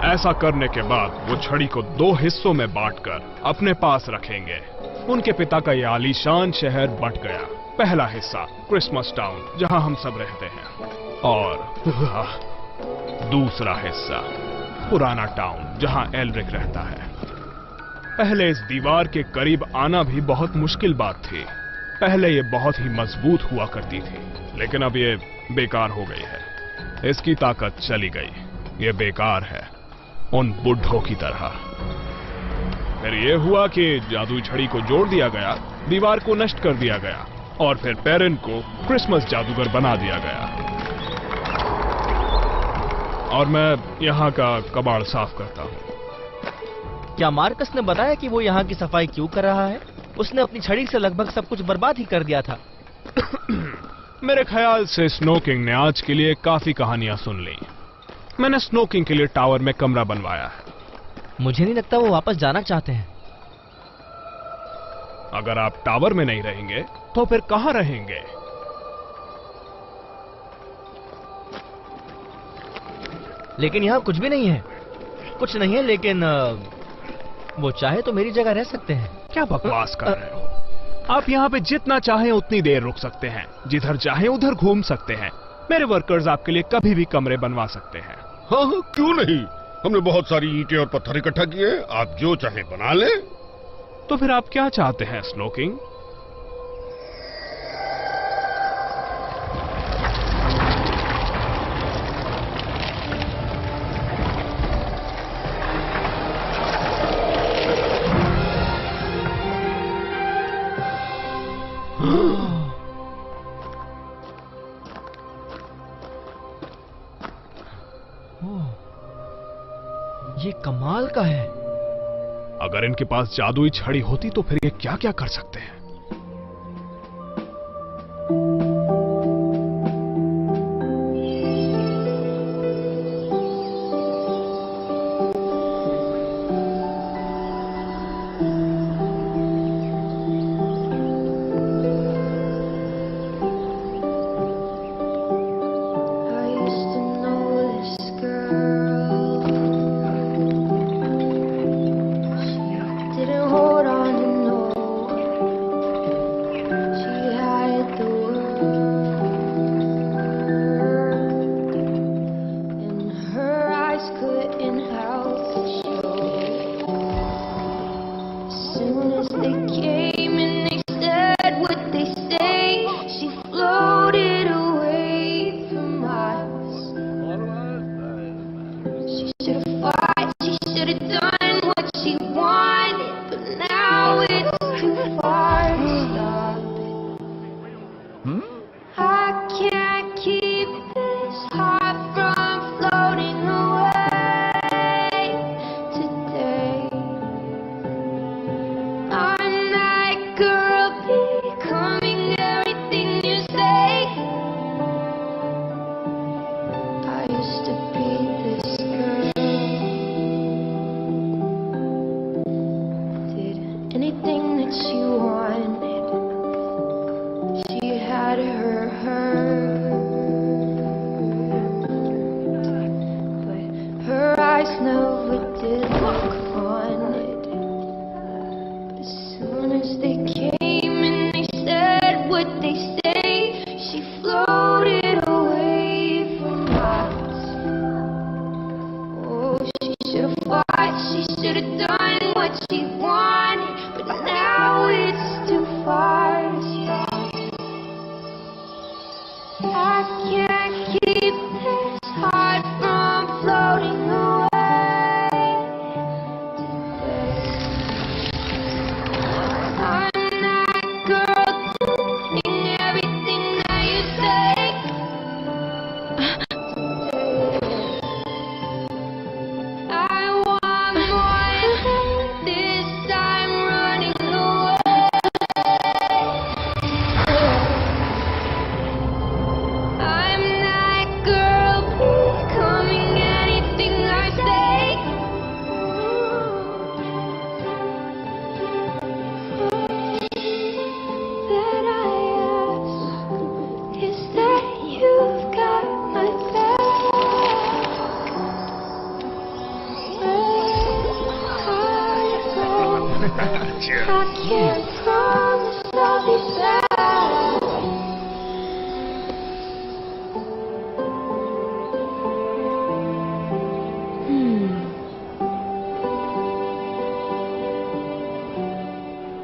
ऐसा करने के बाद वो छड़ी को 2 हिस्सों में बांटकर अपने पास रखेंगे। उनके पिता का यह आलीशान शहर बंट गया। पहला हिस्सा क्रिसमस टाउन, जहां हम सब रहते हैं, और दूसरा हिस्सा पुराना टाउन, जहां एल्रिक रहता है। पहले इस दीवार के करीब आना भी बहुत मुश्किल बात थी। पहले ये बहुत ही मजबूत हुआ करती थी, लेकिन अब ये बेकार हो गई है। इसकी ताकत चली गई। ये बेकार है, उन बुढ़ों की तरह। फिर यह हुआ कि जादुई छड़ी को जोड़ दिया गया, दीवार को नष्ट कर दिया गया, और फिर पेरेन को क्रिसमस जादूगर बना दिया गया। और मैं यहाँ का कबाड़ साफ करता हूँ। क्या मार्कस ने बताया कि वो यहाँ की सफाई क्यों कर रहा है? उसने अपनी छड़ी से लगभग सब कुछ बर्बाद ही कर दिया था। मेरे ख्याल से स्नो किंग ने आज के लिए काफी कहानियां सुन ली। मैंने स्नो किंग के लिए टावर में कमरा बनवाया है। मुझे नहीं लगता वो वापस जाना चाहते हैं। अगर आप टावर में नहीं रहेंगे तो फिर कहां रहेंगे? लेकिन यहाँ कुछ भी नहीं है। कुछ नहीं है, लेकिन वो चाहे तो मेरी जगह रह सकते हैं। क्या बकवास कर रहे हो? आप यहाँ पे जितना चाहें उतनी देर रुक सकते हैं, जिधर चाहें उधर घूम सकते हैं। मेरे वर्कर्स आपके लिए कभी भी कमरे बनवा सकते हैं। हाँ हाँ, क्यों नहीं। हमने बहुत सारी ईंटें और पत्थर इकट्ठा किए, आप जो चाहे बना लें। तो फिर आप क्या चाहते हैं स्नो किंग? ये कमाल का है। अगर इनके पास जादुई छड़ी होती तो फिर ये क्या क्या कर सकते हैं।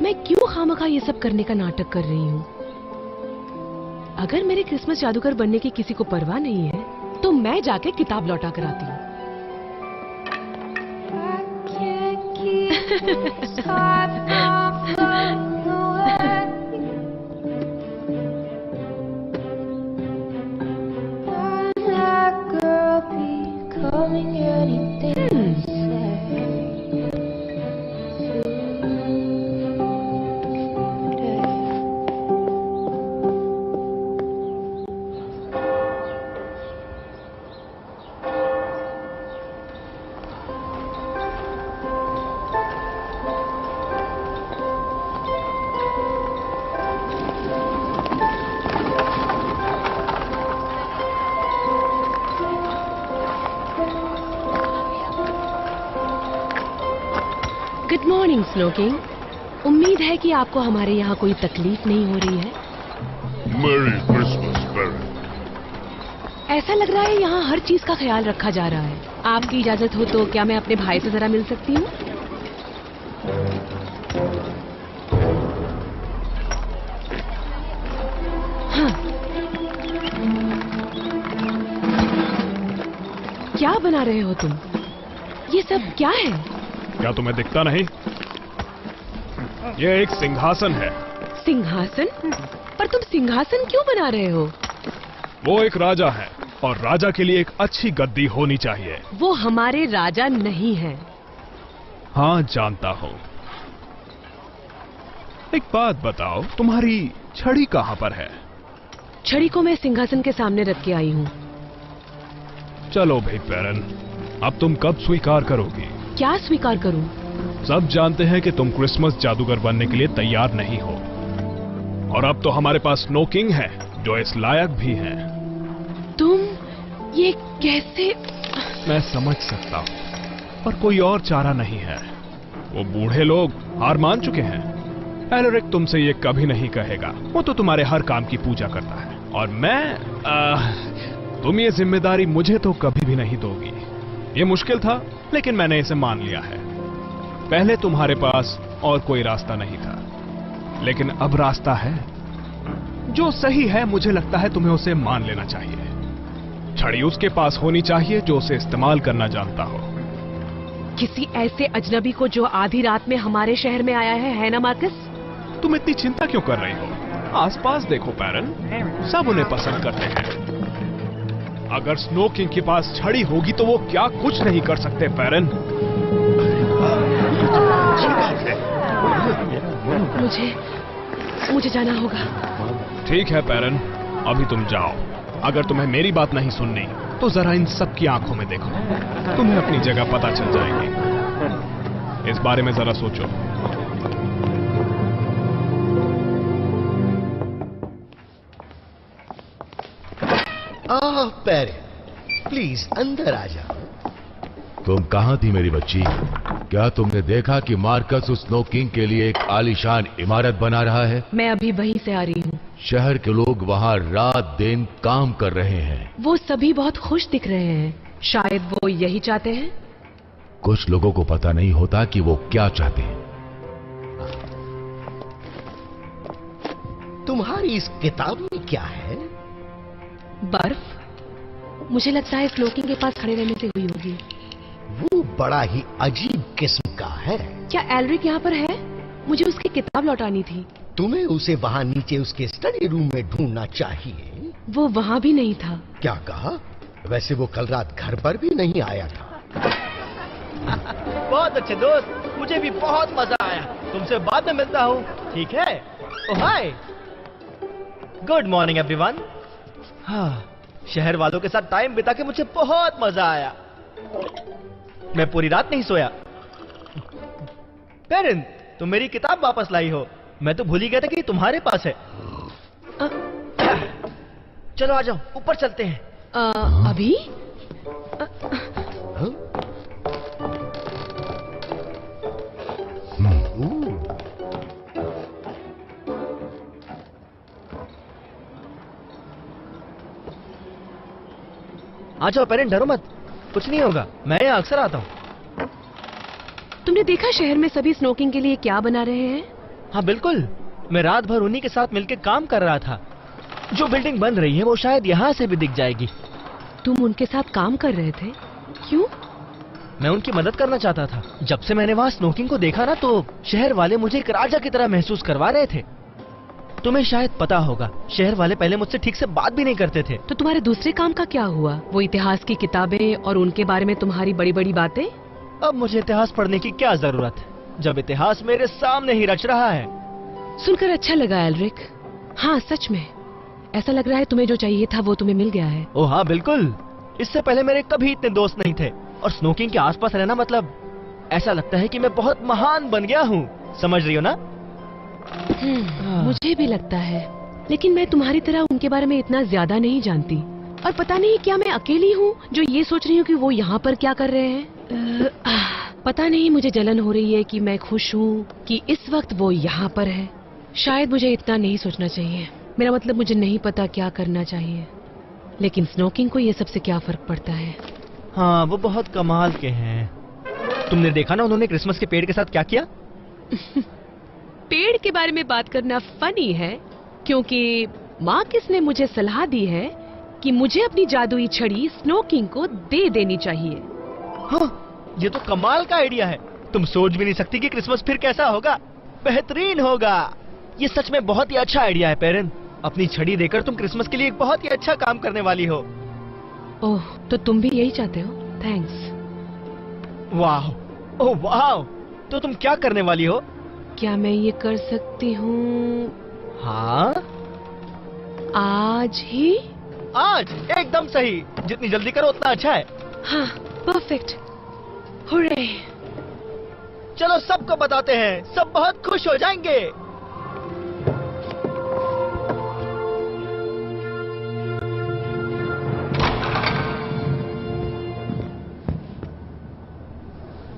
मैं क्यों खामखा ये सब करने का नाटक कर रही हूँ? अगर मेरे क्रिसमस जादूगर बनने की किसी को परवाह नहीं है तो मैं जाके किताब लौटा कर आती हूँ। Good morning snow king. उम्मीद है कि आपको हमारे यहाँ कोई तकलीफ नहीं हो रही है। मेरी क्रिसमस बैरन। ऐसा लग रहा है यहाँ हर चीज का ख्याल रखा जा रहा है। आपकी इजाजत हो तो क्या मैं अपने भाई से जरा मिल सकती हूँ? हाँ। क्या बना रहे हो तुम? ये सब क्या है? क्या तुम्हें दिखता नहीं? यह एक सिंहासन है। सिंहासन? पर तुम सिंहासन क्यों बना रहे हो? वो एक राजा है और राजा के लिए एक अच्छी गद्दी होनी चाहिए। वो हमारे राजा नहीं है। हाँ, जानता हूं। एक बात बताओ, तुम्हारी छड़ी कहां पर है? छड़ी को मैं सिंहासन के सामने रख के आई हूँ। चलो भाई पेरन, अब तुम कब स्वीकार करोगी? क्या स्वीकार करूं? सब जानते हैं कि तुम क्रिसमस जादूगर बनने के लिए तैयार नहीं हो, और अब तो हमारे पास स्नो किंग है जो इस लायक भी है। तुम ये कैसे? मैं समझ सकता हूं, पर कोई और चारा नहीं है। वो बूढ़े लोग हार मान चुके हैं। एलरिक तुमसे ये कभी नहीं कहेगा, वो तो तुम्हारे हर काम की पूजा करता है, और तुम ये जिम्मेदारी मुझे तो कभी भी नहीं दोगी। ये मुश्किल था, लेकिन मैंने इसे मान लिया है। पहले तुम्हारे पास और कोई रास्ता नहीं था, लेकिन अब रास्ता है। जो सही है, मुझे लगता है तुम्हें उसे मान लेना चाहिए। छड़ी उसके पास होनी चाहिए जो उसे इस्तेमाल करना जानता हो। किसी ऐसे अजनबी को जो आधी रात में हमारे शहर में आया है ना मार्कस? तुम इतनी चिंता क्यों कर रही हो? आसपास देखो पैरन, सब उन्हें पसंद करते हैं। अगर स्नो किंग के पास छड़ी होगी तो वो क्या कुछ नहीं कर सकते पैरन। मुझे जाना होगा। ठीक है पैरन, अभी तुम जाओ। अगर तुम्हें मेरी बात नहीं सुननी तो जरा इन सब की आंखों में देखो, तुम्हें अपनी जगह पता चल जाएगी। इस बारे में जरा सोचो। पेरेन, प्लीज अंदर आ जाओ। तुम कहां थी मेरी बच्ची? क्या तुमने देखा कि मार्कस उस स्नो किंग के लिए एक आलीशान इमारत बना रहा है? मैं अभी वहीं से आ रही हूँ। शहर के लोग वहां रात दिन काम कर रहे हैं। वो सभी बहुत खुश दिख रहे हैं। शायद वो यही चाहते हैं। कुछ लोगों को पता नहीं होता कि वो क्या चाहते हैं। तुम्हारी इस किताब में क्या है? बर्फ। मुझे लगता है स्नो किंग के पास खड़े रहने से हुई होगी। वो बड़ा ही अजीब किस्म का है। क्या एलरिक यहाँ पर है? मुझे उसकी किताब लौटानी थी। तुम्हें उसे वहाँ नीचे उसके स्टडी रूम में ढूंढना चाहिए। वो वहाँ भी नहीं था। क्या कहा? वैसे वो कल रात घर पर भी नहीं आया था। बहुत अच्छे दोस्त, मुझे भी बहुत मजा आया। तुमसे बाद में मिलता हूँ, ठीक है? ओह हाय, गुड मॉर्निंग एवरीवन। हाँ, शहर वालों के साथ टाइम बिता के मुझे बहुत मजा आया। मैं पूरी रात नहीं सोया। पेरेन, तुम मेरी किताब वापस लाई हो। मैं तो भूल ही गया था कि तुम्हारे पास है। चलो आ जाओ, ऊपर चलते हैं। अभी? आ जाओ पेरेंट, डरो मत, कुछ नहीं होगा। मैं यहाँ अक्सर आता हूँ। तुमने देखा शहर में सभी स्नो किंग के लिए क्या बना रहे हैं? हाँ बिल्कुल, मैं रात भर उन्हीं के साथ मिलकर काम कर रहा था। जो बिल्डिंग बन रही है वो शायद यहाँ से भी दिख जाएगी। तुम उनके साथ काम कर रहे थे? क्यों? मैं उनकी मदद करना चाहता था। जब से मैंने वहाँ स्नो किंग को देखा ना, तो शहर वाले मुझे एक राजा की तरह महसूस करवा रहे थे। तुम्हें शायद पता होगा, शहर वाले पहले मुझसे ठीक से बात भी नहीं करते थे। तो तुम्हारे दूसरे काम का क्या हुआ? वो इतिहास की किताबें और उनके बारे में तुम्हारी बड़ी बड़ी बातें? अब मुझे इतिहास पढ़ने की क्या जरूरत है, जब इतिहास मेरे सामने ही रच रहा है। सुनकर अच्छा लगा एलरिक। हाँ सच में, ऐसा लग रहा है तुम्हें जो चाहिए था वो तुम्हें मिल गया है। ओ हाँ बिल्कुल, इससे पहले मेरे कभी इतने दोस्त नहीं थे, और स्नो किंग के आसपास रहना मतलब ऐसा लगता है कि मैं बहुत महान बन गया हूँ। समझ रही हो ना? मुझे भी लगता है, लेकिन मैं तुम्हारी तरह उनके बारे में इतना ज्यादा नहीं जानती। और पता नहीं क्या मैं अकेली हूँ जो ये सोच रही हूँ कि वो यहाँ पर क्या कर रहे हैं। पता नहीं, मुझे जलन हो रही है कि मैं खुश हूँ कि इस वक्त वो यहाँ पर है। शायद मुझे इतना नहीं सोचना चाहिए। मेरा मतलब, मुझे नहीं पता क्या करना चाहिए, लेकिन स्नो किंग को ये सबसे क्या फर्क पड़ता है। हाँ, वो बहुत कमाल के हैं। तुमने देखा ना उन्होंने क्रिसमस के पेड़ के साथ क्या किया? पेड़ के बारे में बात करना फनी है, क्योंकि मार्कस ने मुझे सलाह दी है कि मुझे अपनी जादुई छड़ी स्नो किंग को दे देनी चाहिए। हाँ, ये तो कमाल का आइडिया है। तुम सोच भी नहीं सकती कि क्रिसमस फिर कैसा होगा। बेहतरीन होगा। ये सच में बहुत ही अच्छा आइडिया है पेरेंट। अपनी छड़ी देकर तुम क्रिसमस के लिए एक बहुत ही अच्छा काम करने वाली हो। ओह, तो तुम भी यही चाहते हो? थैंक्स। वाह, ओह वाह, तो तुम क्या करने वाली हो? क्या मैं ये कर सकती हूँ हाँ, आज ही? आज एकदम सही। जितनी जल्दी करो उतना अच्छा है। हाँ, परफेक्ट। हुर्रे। चलो सबको बताते हैं, सब बहुत खुश हो जाएंगे।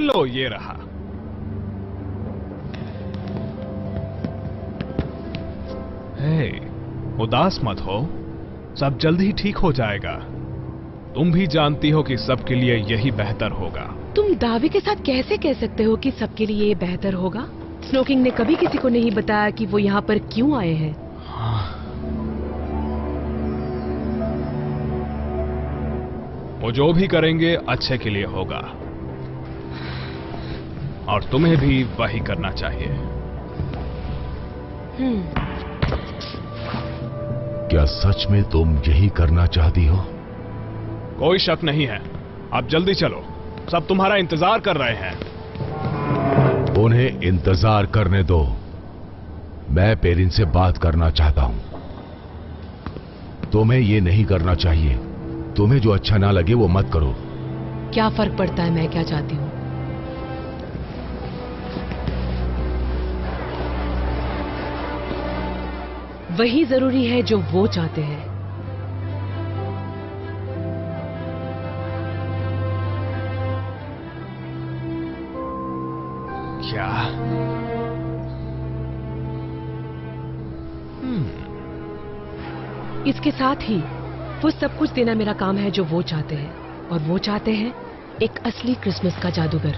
लो, ये रहा। हे, उदास मत हो, सब जल्द ही ठीक हो जाएगा। तुम भी जानती हो कि सबके लिए यही बेहतर होगा। तुम दावे के साथ कैसे कह सकते हो कि सबके लिए ये बेहतर होगा? स्नोकिंग ने कभी किसी को नहीं बताया कि वो यहाँ पर क्यों आए हैं। वो जो भी करेंगे अच्छे के लिए होगा, और तुम्हें भी वही करना चाहिए। क्या सच में तुम यही करना चाहती हो? कोई शक नहीं है। अब जल्दी चलो, सब तुम्हारा इंतजार कर रहे हैं। उन्हें इंतजार करने दो, मैं पेरिन से बात करना चाहता हूं। तुम्हें ये नहीं करना चाहिए। तुम्हें जो अच्छा ना लगे वो मत करो। क्या फर्क पड़ता है मैं क्या चाहती हूँ? वही जरूरी है जो वो चाहते हैं। क्या? इसके साथ ही वो सब कुछ देना मेरा काम है जो वो चाहते हैं, और वो चाहते हैं एक असली क्रिसमस का जादूगर।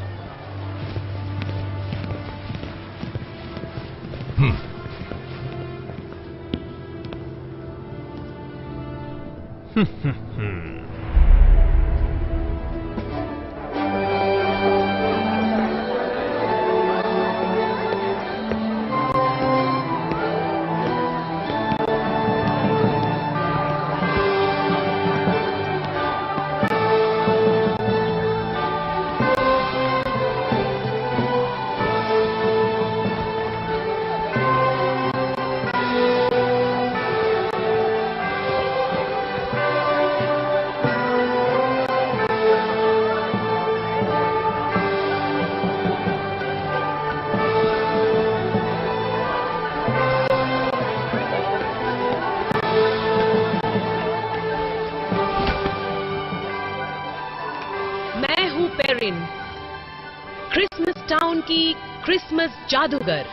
क्रिसमस टाउन की क्रिसमस जादूगर।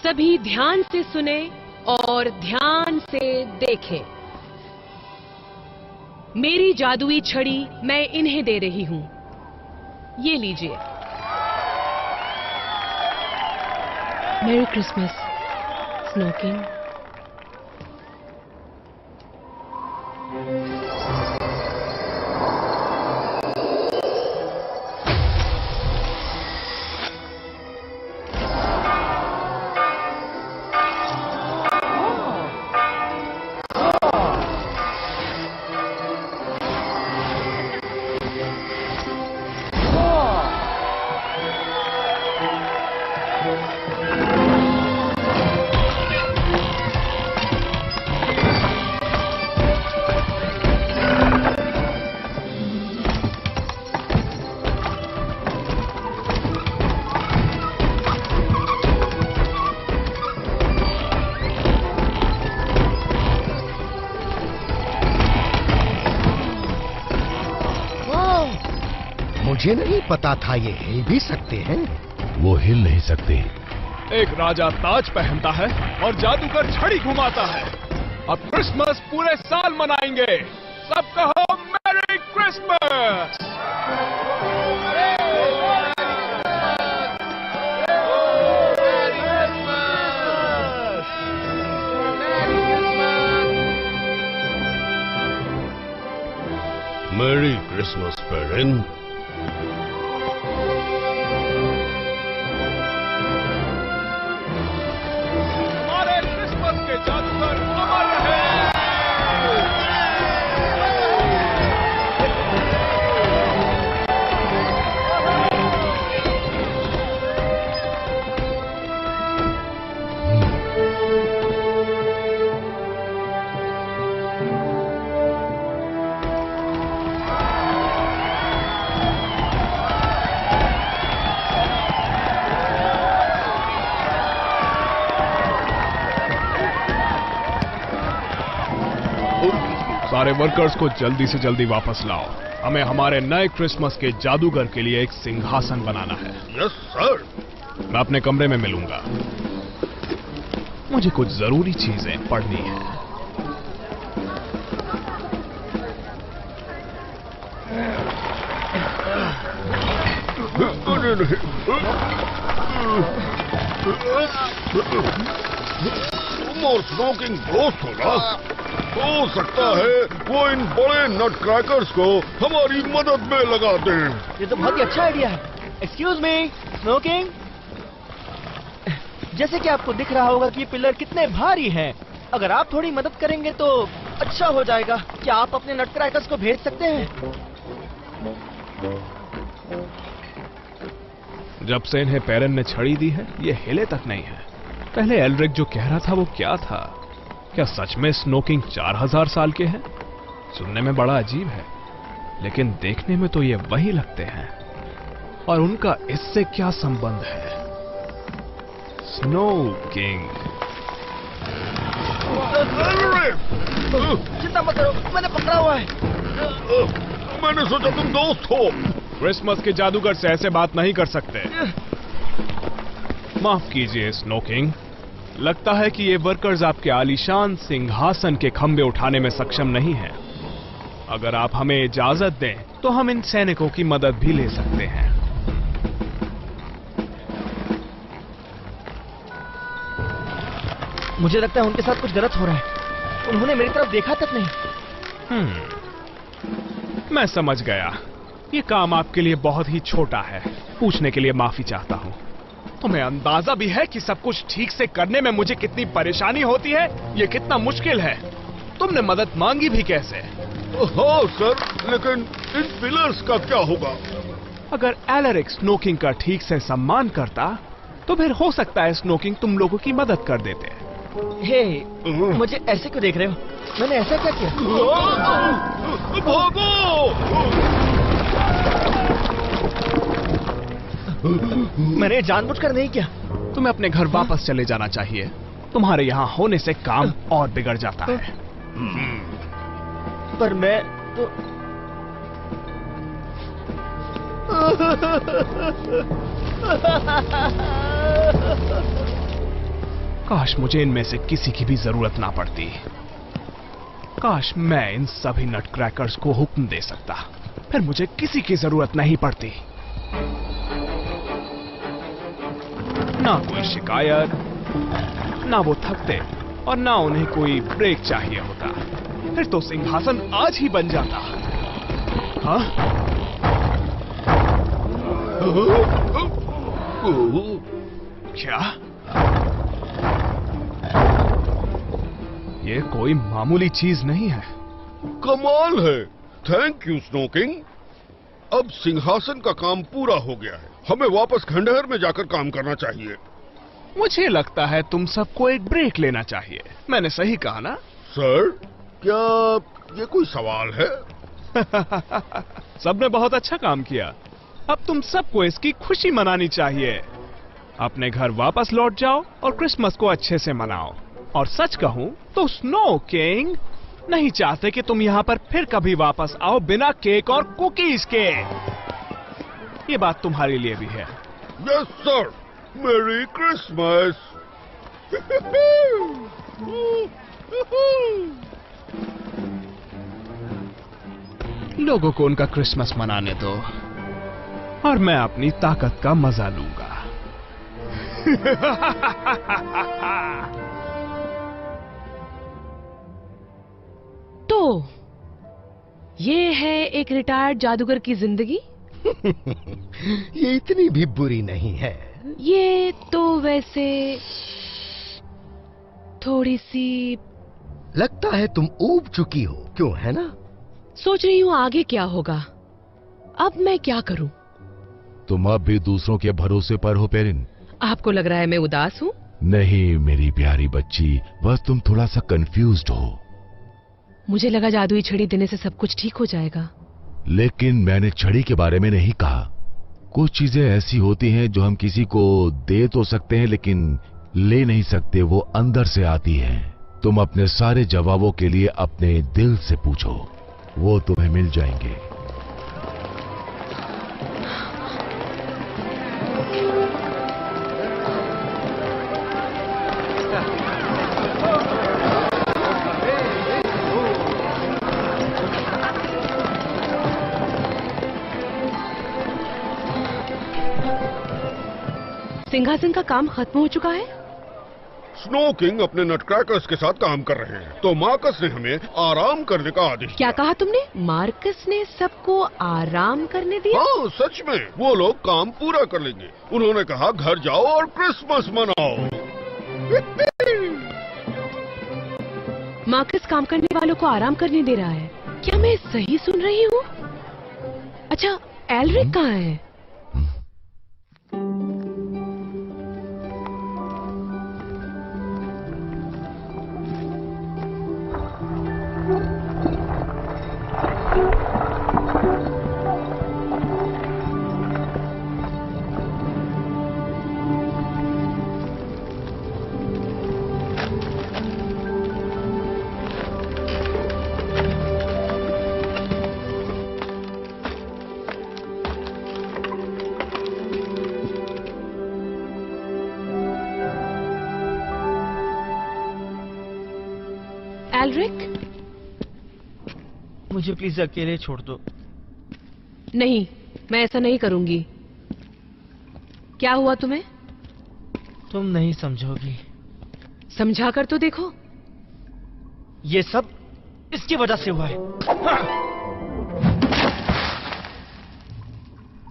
सभी ध्यान से सुने और ध्यान से देखें। मेरी जादुई छड़ी मैं इन्हें दे रही हूं। ये लीजिए। मेरी क्रिसमस स्नोकिंग। मुझे नहीं पता था ये हिल भी सकते हैं। वो हिल नहीं सकते। एक राजा ताज पहनता है और जादूगर छड़ी घुमाता है। अब क्रिसमस पूरे साल मनाएंगे। सब कहो merry Christmas. Merry Christmas Perrin. जादूगर अमर रहे। सारे वर्कर्स को जल्दी से जल्दी वापस लाओ। हमें हमारे नए क्रिसमस के जादूगर के लिए एक सिंहासन बनाना है। Yes sir. मैं अपने कमरे में मिलूंगा। मुझे कुछ जरूरी चीजें पढ़नी है। मोर स्मोकिंग दोस्त होगा। हो सकता है वो इन बड़े नट क्रैकर्स को हमारी मदद में लगा दे। ये तो बहुत ही अच्छा आइडिया है। Excuse me, smoking. जैसे कि आपको दिख रहा होगा कि ये पिलर कितने भारी हैं। अगर आप थोड़ी मदद करेंगे तो अच्छा हो जाएगा। क्या आप अपने नट क्रैकर्स को भेज सकते हैं? जब से इन्हें पेरेन ने छड़ी दी है, ये हिले तक नहीं है। पहले एल्रिक जो कह रहा था वो क्या था? क्या सच में स्नोकिंग 4000 साल के हैं? सुनने में बड़ा अजीब है, लेकिन देखने में तो ये वही लगते हैं। और उनका इससे क्या संबंध है? Snow king. चिंता मत करो, मैंने पकड़ा हुआ है। मैंने सोचा तुम दोस्त हो। क्रिसमस के जादूगर से ऐसे बात नहीं कर सकते। माफ कीजिए स्नो किंग, लगता है कि ये वर्कर्स आपके आलीशान सिंहासन के खंभे उठाने में सक्षम नहीं हैं। अगर आप हमें इजाजत दें तो हम इन सैनिकों की मदद भी ले सकते हैं। मुझे लगता है उनके साथ कुछ गलत हो रहा है। उन्होंने मेरी तरफ देखा तक नहीं। मैं समझ गया। ये काम आपके लिए बहुत ही छोटा है। पूछने के लिए माफी चाहता हूँ। तुम्हें अंदाजा भी है कि सब कुछ ठीक से करने में मुझे कितनी परेशानी होती है? ये कितना मुश्किल है। तुमने मदद मांगी भी कैसे? हाँ सर, लेकिन इन पिलर्स का क्या होगा? अगर एलरिक स्नोकिंग का ठीक से सम्मान करता तो फिर हो सकता है स्नोकिंग तुम लोगों की मदद कर देते। हे, मुझे ऐसे क्यों देख रहे हो? मैंने ऐसा क्या किया? भागो! मैंने जानबूझकर नहीं किया। तुम्हें अपने घर वापस चले जाना चाहिए। तुम्हारे यहाँ होने से काम और बिगड़ जाता है। पर मैं तो काश मुझे इनमें से किसी की भी जरूरत ना पड़ती। काश मैं इन सभी नट क्रैकर्स को हुक्म दे सकता, फिर मुझे किसी की जरूरत नहीं पड़ती। ना कोई शिकायत, ना वो थकते और ना उन्हें कोई ब्रेक चाहिए होता। फिर तो सिंहासन आज ही बन जाता। हाँ? क्या? ये कोई मामूली चीज नहीं है। कमाल है। Thank you snow king. अब सिंहासन का काम पूरा हो गया है। हमें वापस खंडहर में जाकर काम करना चाहिए। मुझे लगता है तुम सबको एक ब्रेक लेना चाहिए। मैंने सही कहा ना? सर, क्या ये कोई सवाल है? सबने बहुत अच्छा काम किया। अब तुम सबको इसकी खुशी मनानी चाहिए। अपने घर वापस लौट जाओ और क्रिसमस को अच्छे से मनाओ। और सच कहूं तो स्नो किंग नहीं चाहते कि तुम यहाँ पर फिर कभी वापस आओ बिना केक और कुकीज के। ये बात तुम्हारे लिए भी है। Yes sir. मेरी क्रिसमस। लोगों को उनका क्रिसमस मनाने दो और मैं अपनी ताकत का मजा लूंगा। तो ये है एक रिटायर्ड जादूगर की जिंदगी। ये इतनी भी बुरी नहीं है। ये तो वैसे थोड़ी सी लगता है तुम ऊब चुकी हो, क्यों है ना? सोच रही हूँ आगे क्या होगा। अब मैं क्या करूं? तुम अब भी दूसरों के भरोसे पर हो पेरिन? आपको लग रहा है मैं उदास हूँ? नहीं मेरी प्यारी बच्ची, बस तुम थोड़ा सा कंफ्यूज्ड हो। मुझे लगा जादुई छड़ी देने से सब कुछ ठीक हो जाएगा। लेकिन मैंने छड़ी के बारे में नहीं कहा। कुछ चीजें ऐसी होती हैं जो हम किसी को दे तो सकते हैं लेकिन ले नहीं सकते, वो अंदर से आती हैं। तुम अपने सारे जवाबों के लिए अपने दिल से पूछो, वो तुम्हें मिल जाएंगे। सिंहासन का काम खत्म हो चुका है। स्नो किंग अपने नटक्रैकर्स के साथ काम कर रहे हैं, तो मार्कस ने हमें आराम करने का आदेश क्या दिया। कहा तुमने? मार्कस ने सबको आराम करने दिया? हाँ सच में, वो लोग काम पूरा कर लेंगे। उन्होंने कहा घर जाओ और क्रिसमस मनाओ। मार्कस काम करने वालों को आराम करने दे रहा है। क्या मैं सही सुन रही हूँ? अच्छा, एल्रिक कहाँ है? एल्रिक, मुझे प्लीज अकेले छोड़ दो। नहीं, मैं ऐसा नहीं करूंगी। क्या हुआ तुम्हें? तुम नहीं समझोगी। समझा कर तो देखो। ये सब इसकी वजह से हुआ है।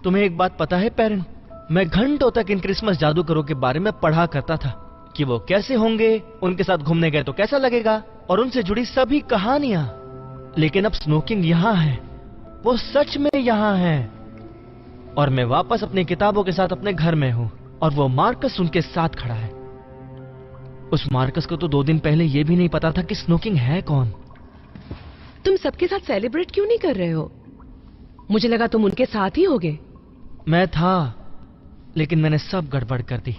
तुम्हें एक बात पता है पेरेंट? मैं घंटों तक इन क्रिसमस जादूगरों के बारे में पढ़ा करता था कि वो कैसे होंगे, उनके साथ घूमने गए तो कैसा लगेगा, और उनसे जुड़ी सभी कहानियां। लेकिन अब स्नो किंग यहाँ है, वो सच में यहाँ है, और मैं वापस अपनी किताबों के साथ अपने घर में हूँ, और वो मार्कस उनके साथ खड़ा है। उस मार्कस को तो 2 दिन पहले ये भी नहीं पता था कि स्नो किंग है कौन। तुम सबके साथ सेलिब्रेट क्यों नहीं कर रहे हो? मुझे लगा तुम उनके साथ ही होगे। मैं था, लेकिन मैंने सब गड़बड़ कर दी।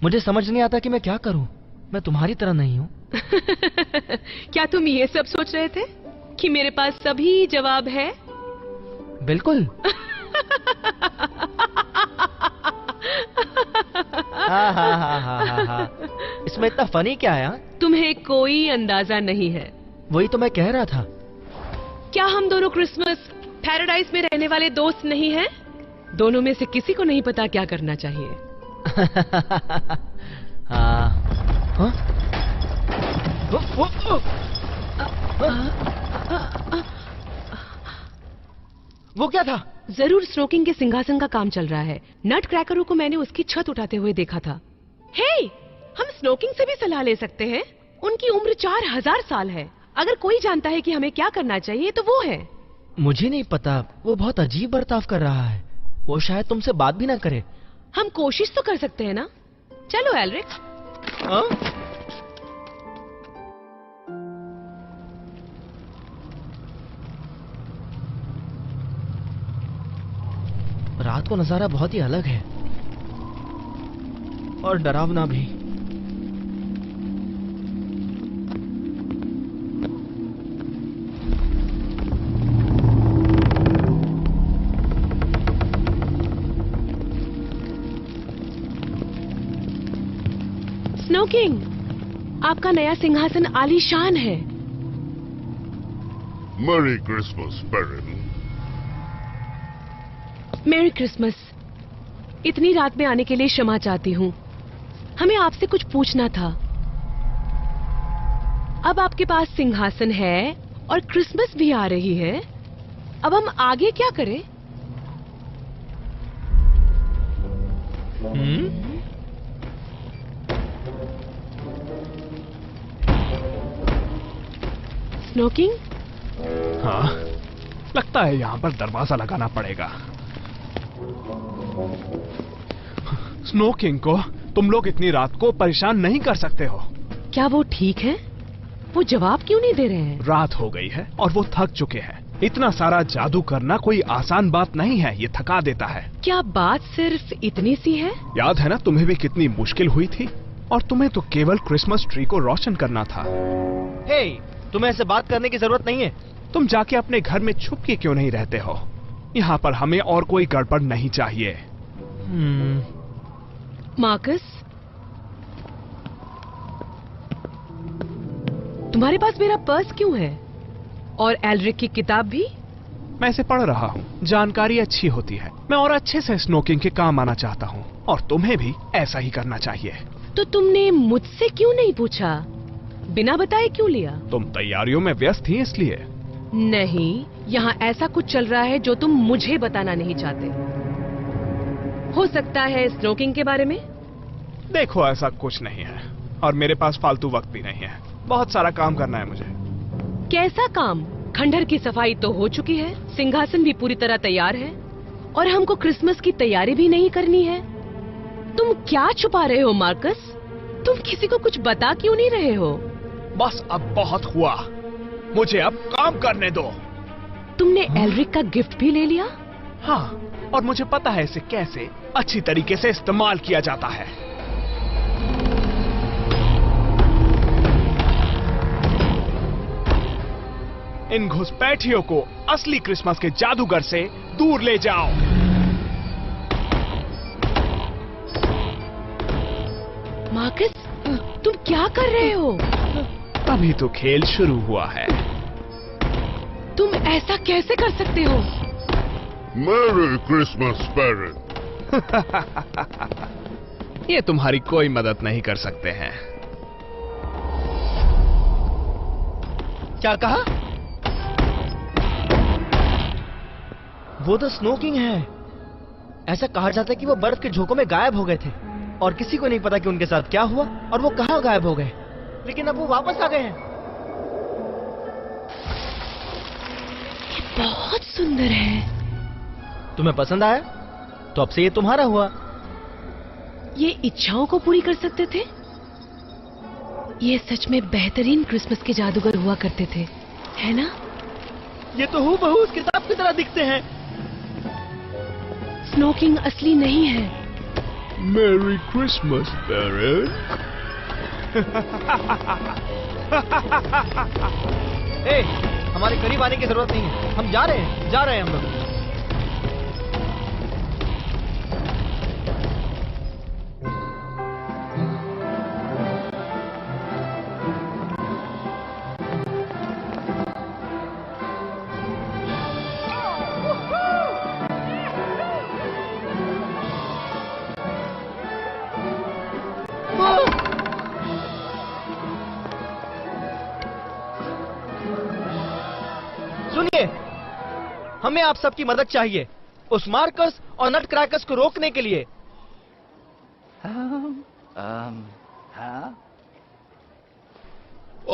मुझे समझ नहीं आता कि मैं क्या करूं। मैं तुम्हारी तरह नहीं हूं। क्या तुम ये सब सोच रहे थे कि मेरे पास सभी जवाब है? बिल्कुल। हा। इसमें इतना फनी क्या है? तुम्हें कोई अंदाजा नहीं है। वही तो मैं कह रहा था। क्या हम दोनों क्रिसमस पैराडाइज में रहने वाले दोस्त नहीं हैं? दोनों में से किसी को नहीं पता क्या करना चाहिए। हाँ? वो क्या था? जरूर स्नो किंग के सिंहासन का काम चल रहा है। नट क्रैकरों को मैंने उसकी छत उठाते हुए देखा था। हे, हम स्नो किंग से भी सलाह ले सकते हैं। उनकी उम्र 4000 साल है। अगर कोई जानता है कि हमें क्या करना चाहिए तो वो है। मुझे नहीं पता। वो बहुत अजीब बर्ताव कर रहा है। वो शायद तुमसे बात भी ना करे। हम कोशिश तो कर सकते हैं ना? चलो एल्रिक। रात को नजारा बहुत ही अलग है और डरावना भी। स्नो किंग, आपका नया सिंहासन आलीशान है। Merry Christmas parent. मेरी क्रिसमस। इतनी रात में आने के लिए क्षमा चाहती हूँ। हमें आपसे कुछ पूछना था। अब आपके पास सिंहासन है और क्रिसमस भी आ रही है। अब हम आगे क्या करें? Snow king? हाँ, लगता है यहाँ पर दरवाजा लगाना पड़ेगा। स्नो किंग को तुम लोग इतनी रात को परेशान नहीं कर सकते हो। क्या वो ठीक है? वो जवाब क्यों नहीं दे रहे हैं? रात हो गई है और वो थक चुके हैं। इतना सारा जादू करना कोई आसान बात नहीं है, ये थका देता है। क्या बात सिर्फ इतनी सी है? याद है ना तुम्हें भी कितनी मुश्किल हुई थी और तुम्हें तो केवल क्रिसमस ट्री को रोशन करना था। हे, तुम्हें ऐसे बात करने की जरूरत नहीं है। तुम जाके अपने घर में छुप के क्यों नहीं रहते हो? यहाँ पर हमें और कोई गड़बड़ नहीं चाहिए। मार्कस, तुम्हारे पास मेरा पर्स क्यों है? और एल्रिक की किताब भी? मैं इसे पढ़ रहा हूँ, जानकारी अच्छी होती है। मैं और अच्छे से स्नोकिंग के काम आना चाहता हूँ, और तुम्हें भी ऐसा ही करना चाहिए। तो तुमने मुझसे क्यों नहीं पूछा? बिना बताए क्यों लिया? तुम तैयारियों में व्यस्त थी इसलिए। नहीं, यहाँ ऐसा कुछ चल रहा है जो तुम मुझे बताना नहीं चाहते। हो सकता है स्नोकिंग के बारे में? देखो, ऐसा कुछ नहीं है, और मेरे पास फालतू वक्त भी नहीं है। बहुत सारा काम करना है मुझे। कैसा काम? खंडहर की सफाई तो हो चुकी है, सिंहासन भी पूरी तरह तैयार है, और हमको क्रिसमस की तैयारी भी नहीं करनी है। तुम क्या छुपा रहे हो मार्कस? तुम किसी को कुछ बता क्यों नहीं रहे हो? बस अब बहुत हुआ, मुझे अब काम करने दो। तुमने एल्रिक का गिफ्ट भी ले लिया? हाँ, और मुझे पता है इसे कैसे अच्छी तरीके से इस्तेमाल किया जाता है। इन घुसपैठियों को असली क्रिसमस के जादूगर से दूर ले जाओ। मार्कस, तुम क्या कर रहे हो? अभी तो खेल शुरू हुआ है। तुम ऐसा कैसे कर सकते हो? Merry Christmas parent. ये तुम्हारी कोई मदद नहीं कर सकते हैं। क्या कहा? वो तो स्नोकिंग है। ऐसा कहा जाता है कि वो बर्फ के झोंकों में गायब हो गए थे, और किसी को नहीं पता कि उनके साथ क्या हुआ और वो कहां गायब हो गए। लेकिन अब वो वापस आ गए हैं। ये बहुत सुंदर है। तुम्हें पसंद आया? तो अब से ये तुम्हारा हुआ। ये इच्छाओं को पूरी कर सकते थे? ये सच में बेहतरीन क्रिसमस के जादूगर हुआ करते थे, है ना? ये तो हूबहू उस किताब की तरह दिखते हैं। स्नोकिंग असली नहीं है। Merry Christmas parent. ए, हमारे करीब आने की जरूरत नहीं है। हम जा रहे हैं हम लोग। सुनिए, हमें आप सबकी मदद चाहिए उस मार्कस और नट क्रैकर्स को रोकने के लिए।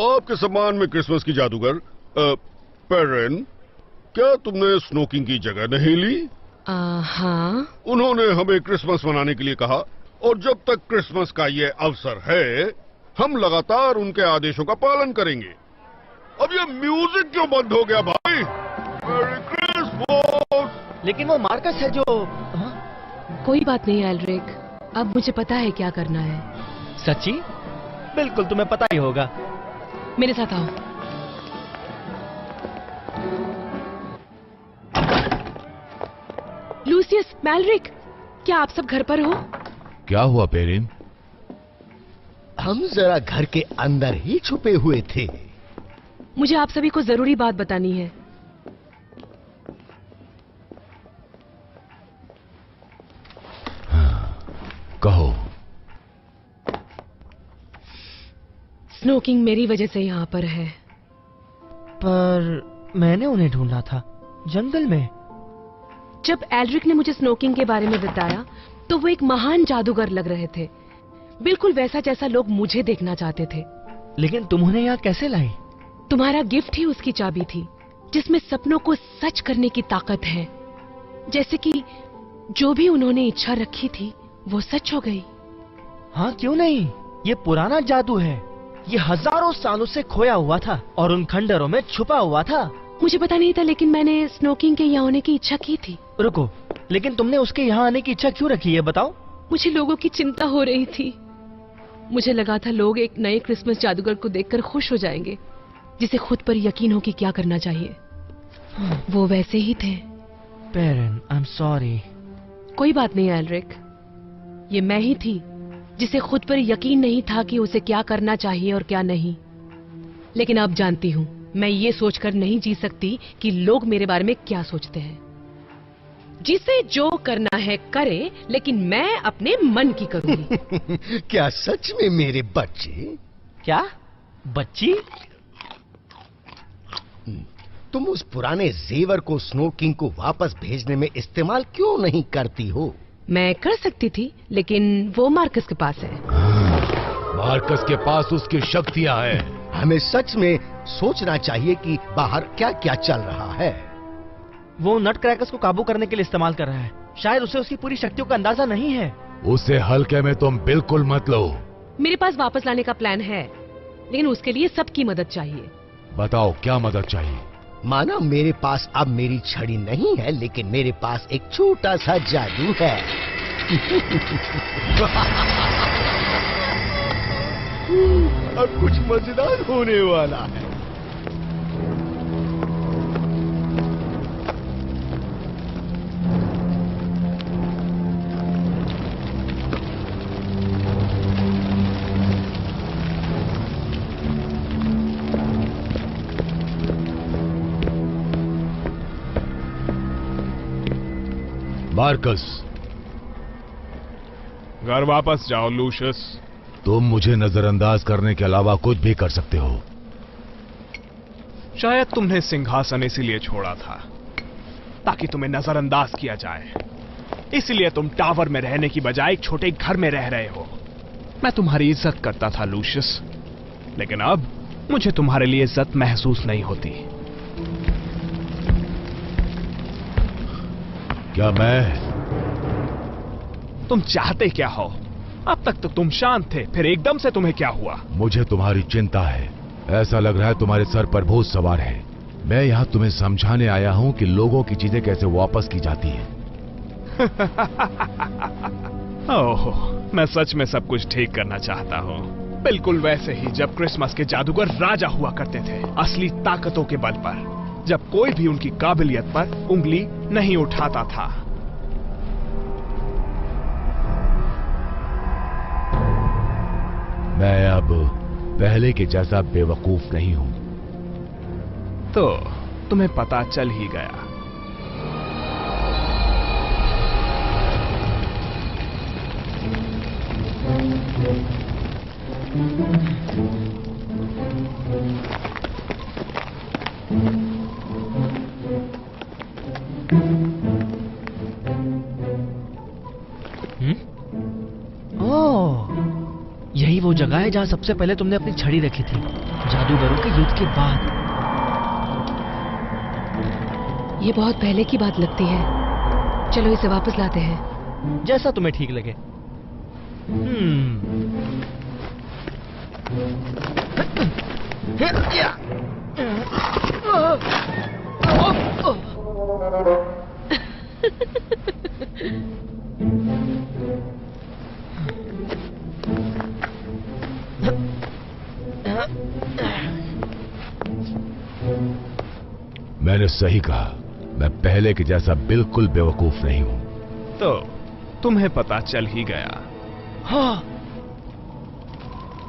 आपके सम्मान में क्रिसमस की जादूगर पेरेंट, क्या तुमने स्नोकिंग की जगह नहीं ली? हाँ। उन्होंने हमें क्रिसमस मनाने के लिए कहा, और जब तक क्रिसमस का ये अवसर है, हम लगातार उनके आदेशों का पालन करेंगे। अब ये म्यूजिक क्यों बंद हो गया भाई? Merry Christmas. लेकिन वो मार्कस है जो कोई बात नहीं एल्रिक, अब मुझे पता है क्या करना है। सच्ची? बिल्कुल, तुम्हें पता ही होगा। मेरे साथ आओ। लूसियस, मैलरिक, क्या आप सब घर पर हो? क्या हुआ पेरिन? हम जरा घर के अंदर ही छुपे हुए थे। मुझे आप सभी को जरूरी बात बतानी है। कहो। स्नोकिंग मेरी वजह से यहाँ पर है। पर मैंने उन्हें ढूंढा था जंगल में। जब एल्रिक ने मुझे स्नोकिंग के बारे में बताया तो वो एक महान जादूगर लग रहे थे, बिल्कुल वैसा जैसा लोग मुझे देखना चाहते थे। लेकिन तुम उन्हें यहाँ कैसे लाई? तुम्हारा गिफ्ट ही उसकी चाबी थी, जिसमें सपनों को सच करने की ताकत है। जैसे कि जो भी उन्होंने इच्छा रखी थी वो सच हो गई। हाँ, क्यों नहीं? ये पुराना जादू है। ये हजारों सालों से खोया हुआ था और उन खंडरों में छुपा हुआ था। मुझे पता नहीं था, लेकिन मैंने स्नोकिंग के यहाँ होने की इच्छा की थी। रुको, लेकिन तुमने उसके यहाँ आने की इच्छा क्यों रखी है, बताओ? मुझे लोगों की चिंता हो रही थी। मुझे लगा था लोग एक नए क्रिसमस जादूगर को देखकर खुश हो जाएंगे, जिसे खुद पर यकीन हो कि क्या करना चाहिए। वो वैसे ही थे। Peren, I am sorry. कोई बात नहीं एल्रिक, ये मैं ही थी जिसे खुद पर यकीन नहीं था कि उसे क्या करना चाहिए और क्या नहीं। लेकिन अब जानती हूँ, मैं ये सोचकर नहीं जी सकती कि लोग मेरे बारे में क्या सोचते हैं। जिसे जो करना है करे, लेकिन मैं अपने मन की करूंगी। क्या सच में मेरे बच्चे? क्या बच्ची? तुम उस पुराने जेवर को स्नो किंग को वापस भेजने में इस्तेमाल क्यों नहीं करती हो? मैं कर सकती थी, लेकिन वो मार्कस के पास है। मार्कस के पास उसकी शक्तियां हैं। हमें सच में सोचना चाहिए कि बाहर क्या क्या चल रहा है। वो नट क्रैकर्स को काबू करने के लिए इस्तेमाल कर रहा है। शायद उसे उसकी पूरी शक्तियों का अंदाजा नहीं है। उसे हल्के में तुम बिल्कुल मत लो। मेरे पास वापस लाने का प्लान है, लेकिन उसके लिए सबकी मदद चाहिए। बताओ क्या मदद चाहिए? माना मेरे पास अब मेरी छड़ी नहीं है, लेकिन मेरे पास एक छोटा सा जादू है। अब कुछ मजेदार होने वाला है। मार्कस, घर वापस जाओ लूशियस। तुम मुझे नजरअंदाज करने के अलावा कुछ भी कर सकते हो। शायद तुमने सिंहासन इसीलिए छोड़ा था ताकि तुम्हें नजरअंदाज किया जाए। इसलिए तुम टावर में रहने की बजाय एक छोटे घर में रह रहे हो। मैं तुम्हारी इज्जत करता था लूशियस, लेकिन अब मुझे तुम्हारे लिए इज्जत महसूस नहीं होती। क्या तुम चाहते क्या हो? अब तक तो तुम शांत थे, फिर एकदम से तुम्हें क्या हुआ? मुझे तुम्हारी चिंता है। ऐसा लग रहा है तुम्हारे सर पर भूत सवार है। मैं यहाँ तुम्हें समझाने आया हूँ कि लोगों की चीजें कैसे वापस की जाती हैं। ओह, मैं सच में सब कुछ ठीक करना चाहता हूँ, बिल्कुल वैसे ही जब क्रिसमस के जादूगर राजा हुआ करते थे, असली ताकतों के बल पर, जब कोई भी उनकी काबिलियत पर उंगली नहीं उठाता था। मैं अब पहले के जैसा बेवकूफ नहीं हूं। तो तुम्हें पता चल ही गया। यही वो जगह है जहां सबसे पहले तुमने अपनी छड़ी रखी थी, जादूगरों के युद्ध के बाद। ये बहुत पहले की बात लगती है। चलो इसे वापस लाते हैं। जैसा तुम्हें ठीक लगे। मैंने सही कहा, मैं पहले के जैसा बिल्कुल बेवकूफ नहीं हूं। तो तुम्हें पता चल ही गया। हाँ।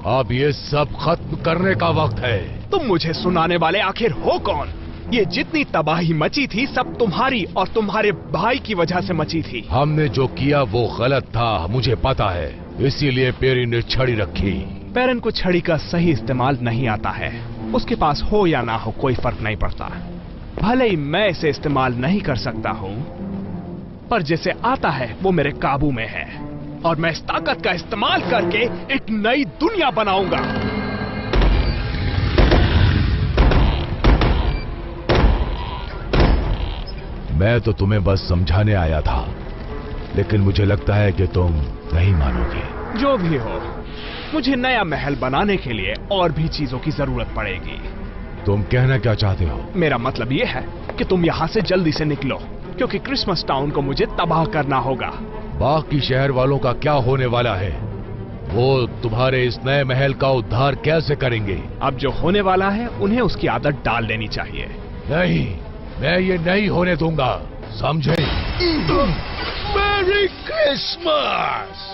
अब ये सब खत्म करने का वक्त है। तुम मुझे सुनाने वाले आखिर हो कौन? ये जितनी तबाही मची थी सब तुम्हारी और तुम्हारे भाई की वजह से मची थी। हमने जो किया वो गलत था, मुझे पता है, इसीलिए पेरी ने छड़ी रखी। पेरेन को छड़ी का सही इस्तेमाल नहीं आता है। उसके पास हो या ना हो कोई फर्क नहीं पड़ता। भले ही मैं इसे इस्तेमाल नहीं कर सकता हूं, पर जिसे आता है वो मेरे काबू में है, और मैं इस ताकत का इस्तेमाल करके एक नई दुनिया बनाऊंगा। मैं तो तुम्हें बस समझाने आया था, लेकिन मुझे लगता है कि तुम नहीं मानोगे। जो भी हो, मुझे नया महल बनाने के लिए और भी चीजों की जरूरत पड़ेगी। तुम कहना क्या चाहते हो? मेरा मतलब यह है कि तुम यहाँ से जल्दी से निकलो, क्योंकि क्रिसमस टाउन को मुझे तबाह करना होगा। बाकी शहर वालों का क्या होने वाला है? वो तुम्हारे इस नए महल का उद्धार कैसे करेंगे? अब जो होने वाला है उन्हें उसकी आदत डाल लेनी चाहिए। नहीं, मैं ये नहीं होने दूंगा, समझे? Merry Christmas.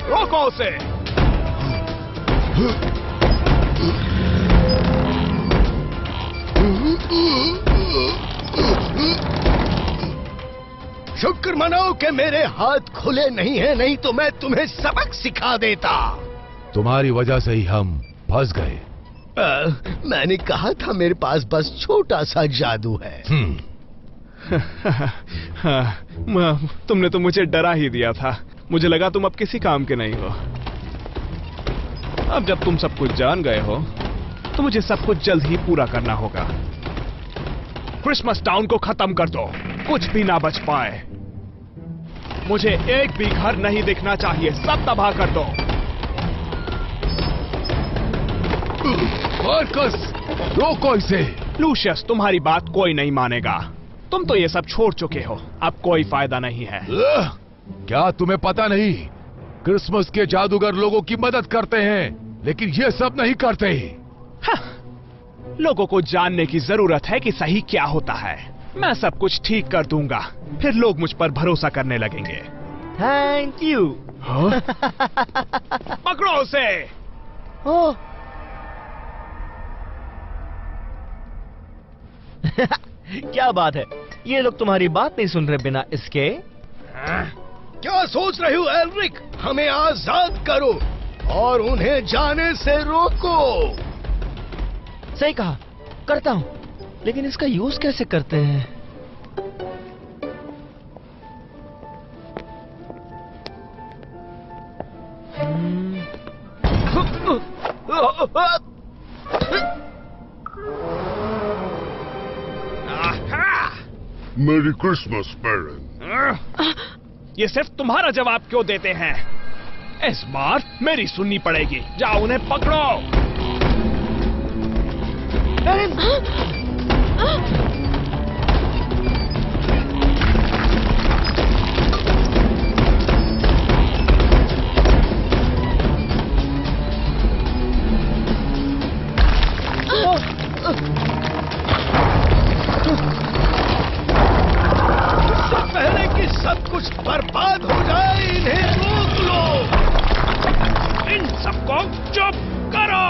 रोको उसे। शुक्र मनाओ कि मेरे हाथ खुले नहीं हैं, नहीं तो मैं तुम्हें सबक सिखा देता। तुम्हारी वजह से ही हम फंस गए। मैंने कहा था मेरे पास बस छोटा सा जादू है। तुमने तो मुझे डरा ही दिया था। मुझे लगा तुम अब किसी काम के नहीं हो। अब जब तुम सब कुछ जान गए हो तो मुझे सब कुछ जल्द ही पूरा करना होगा। क्रिसमस टाउन को खत्म कर दो, कुछ भी ना बच पाए। मुझे एक भी घर नहीं दिखना चाहिए, सब तबाह कर दो। मार्कस, रोको इसे। लूशियस, तुम्हारी बात कोई नहीं मानेगा। तुम तो ये सब छोड़ चुके हो, अब कोई फायदा नहीं है। क्या तुम्हें पता नहीं? क्रिसमस के जादूगर लोगों की मदद करते हैं, लेकिन ये सब नहीं करते। लोगों को जानने की जरूरत है कि सही क्या होता है। मैं सब कुछ ठीक कर दूंगा, फिर लोग मुझ पर भरोसा करने लगेंगे। Thank you. पकड़ो उसे। ओह। क्या बात है, ये लोग तुम्हारी बात नहीं सुन रहे बिना इसके। क्या सोच रहे हो एल्रिक? हमें आजाद करो और उन्हें जाने से रोको। सही कहा, करता हूं, लेकिन इसका यूज कैसे करते हैं? मेरी क्रिसमस पेरेंट। ये सिर्फ तुम्हारा जवाब क्यों देते हैं? इस बार मेरी सुननी पड़ेगी। जाओ उन्हें पकड़ो। पहले कि सब कुछ बर्बाद हो जाए, इन्हें रोक लो। इन सबको चुप करो।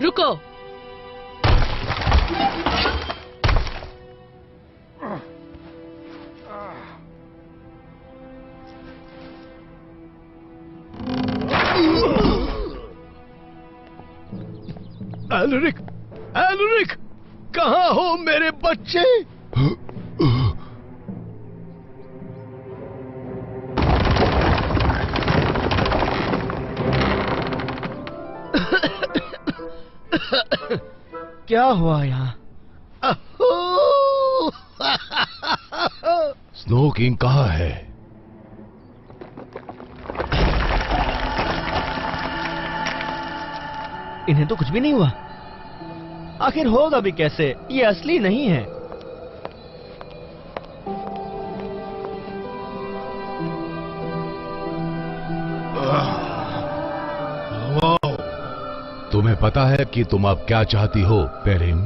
रुको। एल्रिक, एल्रिक, कहाँ हो मेरे बच्चे? क्या हुआ यहाँ? स्नो किंग कहाँ है? इन्हें तो कुछ भी नहीं हुआ। आखिर होगा भी कैसे? ये असली नहीं है। तुम्हें पता है कि तुम अब क्या चाहती हो पेरिन?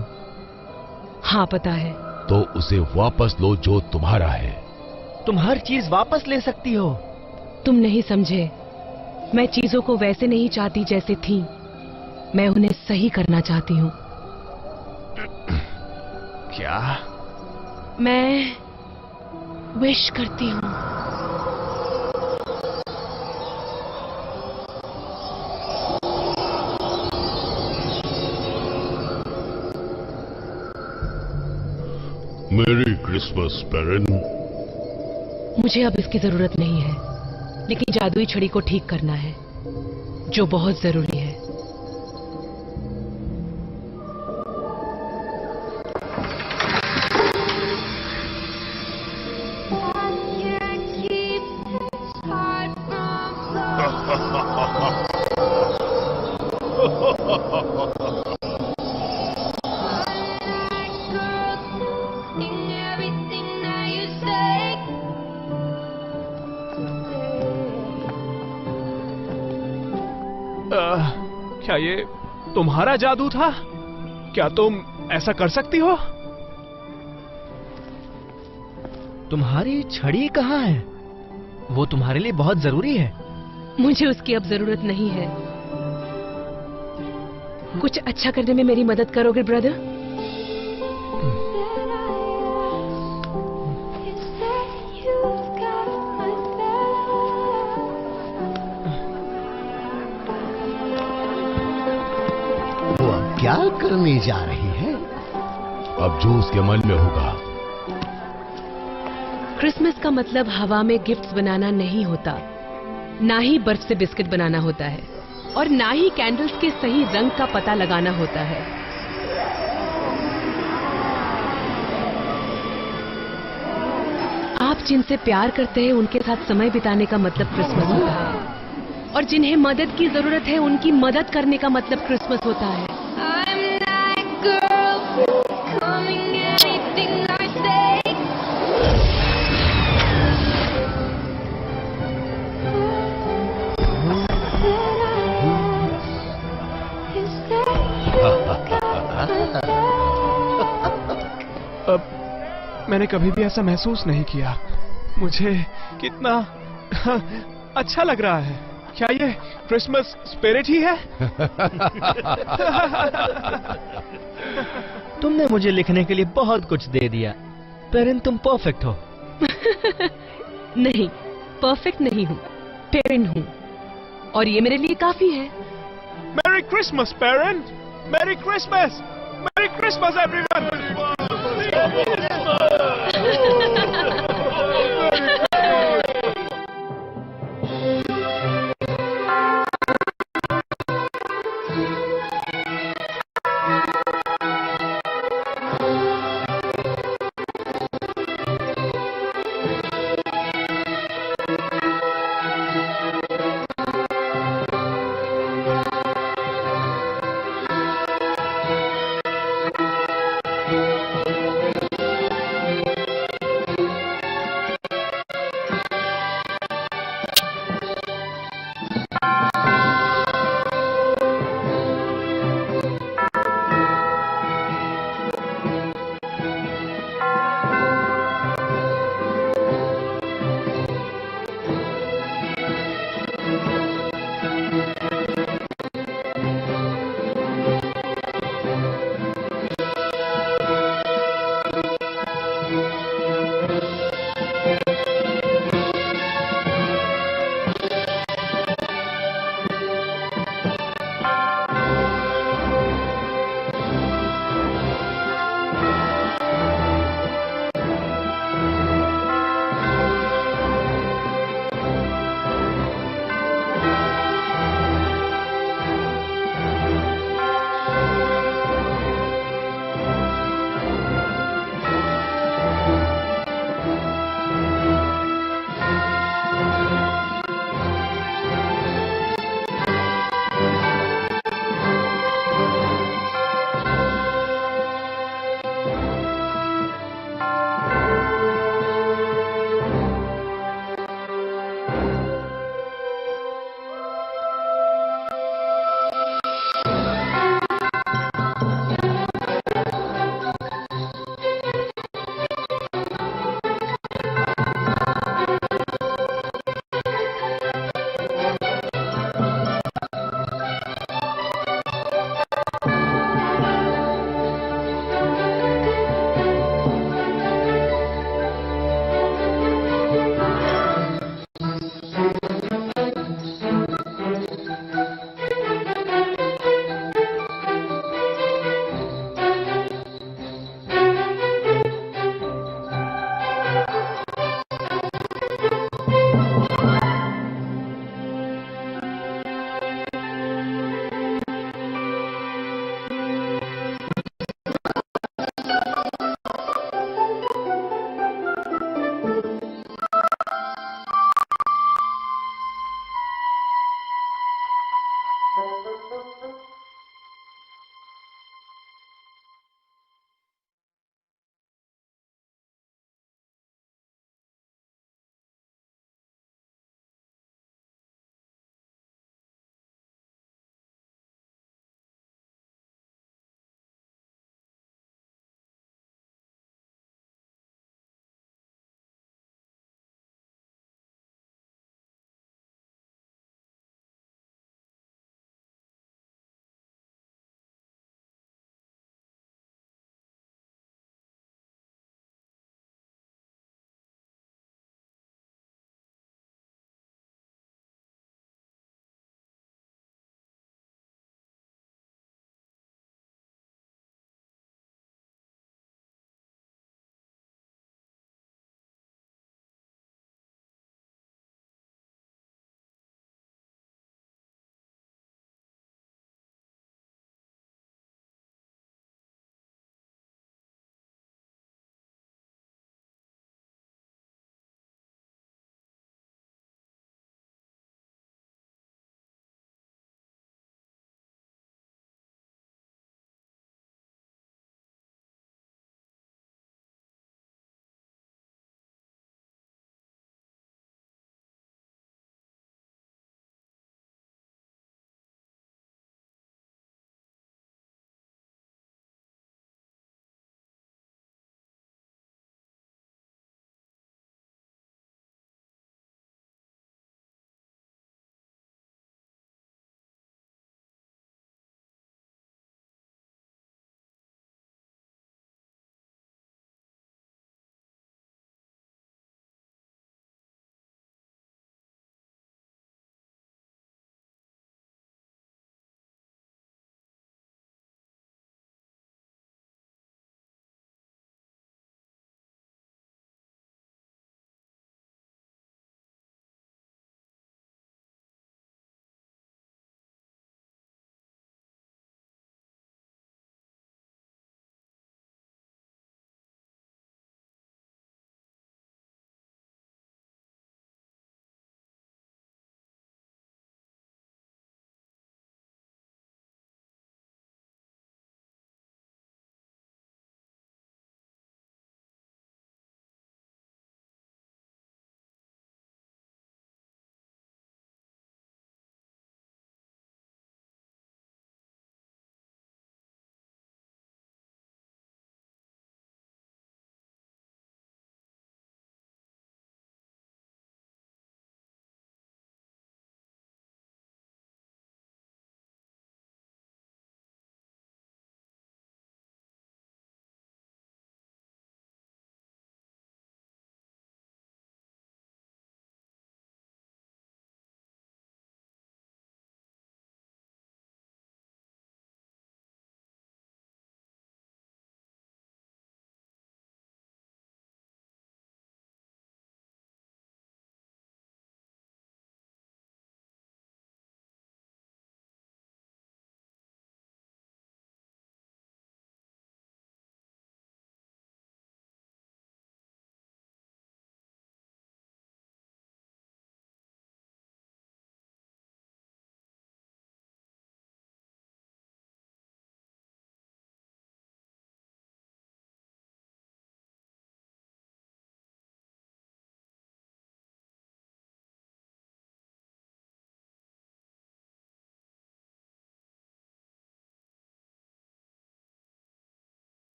हाँ पता है। तो उसे वापस लो जो तुम्हारा है। तुम हर चीज वापस ले सकती हो। तुम नहीं समझे, मैं चीजों को वैसे नहीं चाहती जैसे थी, मैं उन्हें सही करना चाहती हूँ। क्या? मैं विश करती हूँ। मेरी क्रिसमस पेरेन। मुझे अब इसकी जरूरत नहीं है, लेकिन जादुई छड़ी को ठीक करना है, जो बहुत जरूरी है। क्या ये तुम्हारा जादू था? क्या तुम ऐसा कर सकती हो? तुम्हारी छड़ी कहाँ है? वो तुम्हारे लिए बहुत जरूरी है। मुझे उसकी अब जरूरत नहीं है। कुछ अच्छा करने में मेरी मदद करोगे ब्रदर? वो अब क्या करने जा रही है? अब जो उसके मन में होगा। क्रिसमस का मतलब हवा में गिफ्ट्स बनाना नहीं होता, ना ही बर्फ से बिस्किट बनाना होता है, और ना ही कैंडल्स के सही रंग का पता लगाना होता है। आप जिनसे प्यार करते हैं उनके साथ समय बिताने का मतलब क्रिसमस होता है, और जिन्हें मदद की जरूरत है उनकी मदद करने का मतलब क्रिसमस होता है। अब मैंने कभी भी ऐसा महसूस नहीं किया। मुझे कितना अच्छा लग रहा है। क्या ये क्रिसमस स्पिरिट ही है? तुमने मुझे लिखने के लिए बहुत कुछ दे दिया। पेरेन, तुम परफेक्ट हो। नहीं, परफेक्ट नहीं हूँ, पेरेन हूँ, और ये मेरे लिए काफी है। Merry Christmas Peren! Merry Christmas! Merry Christmas everyone!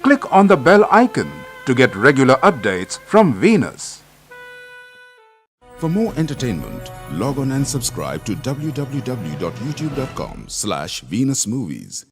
click on the bell icon to get regular updates from Venus. For more entertainment, log on and subscribe to www.youtube.com/Venus Movies.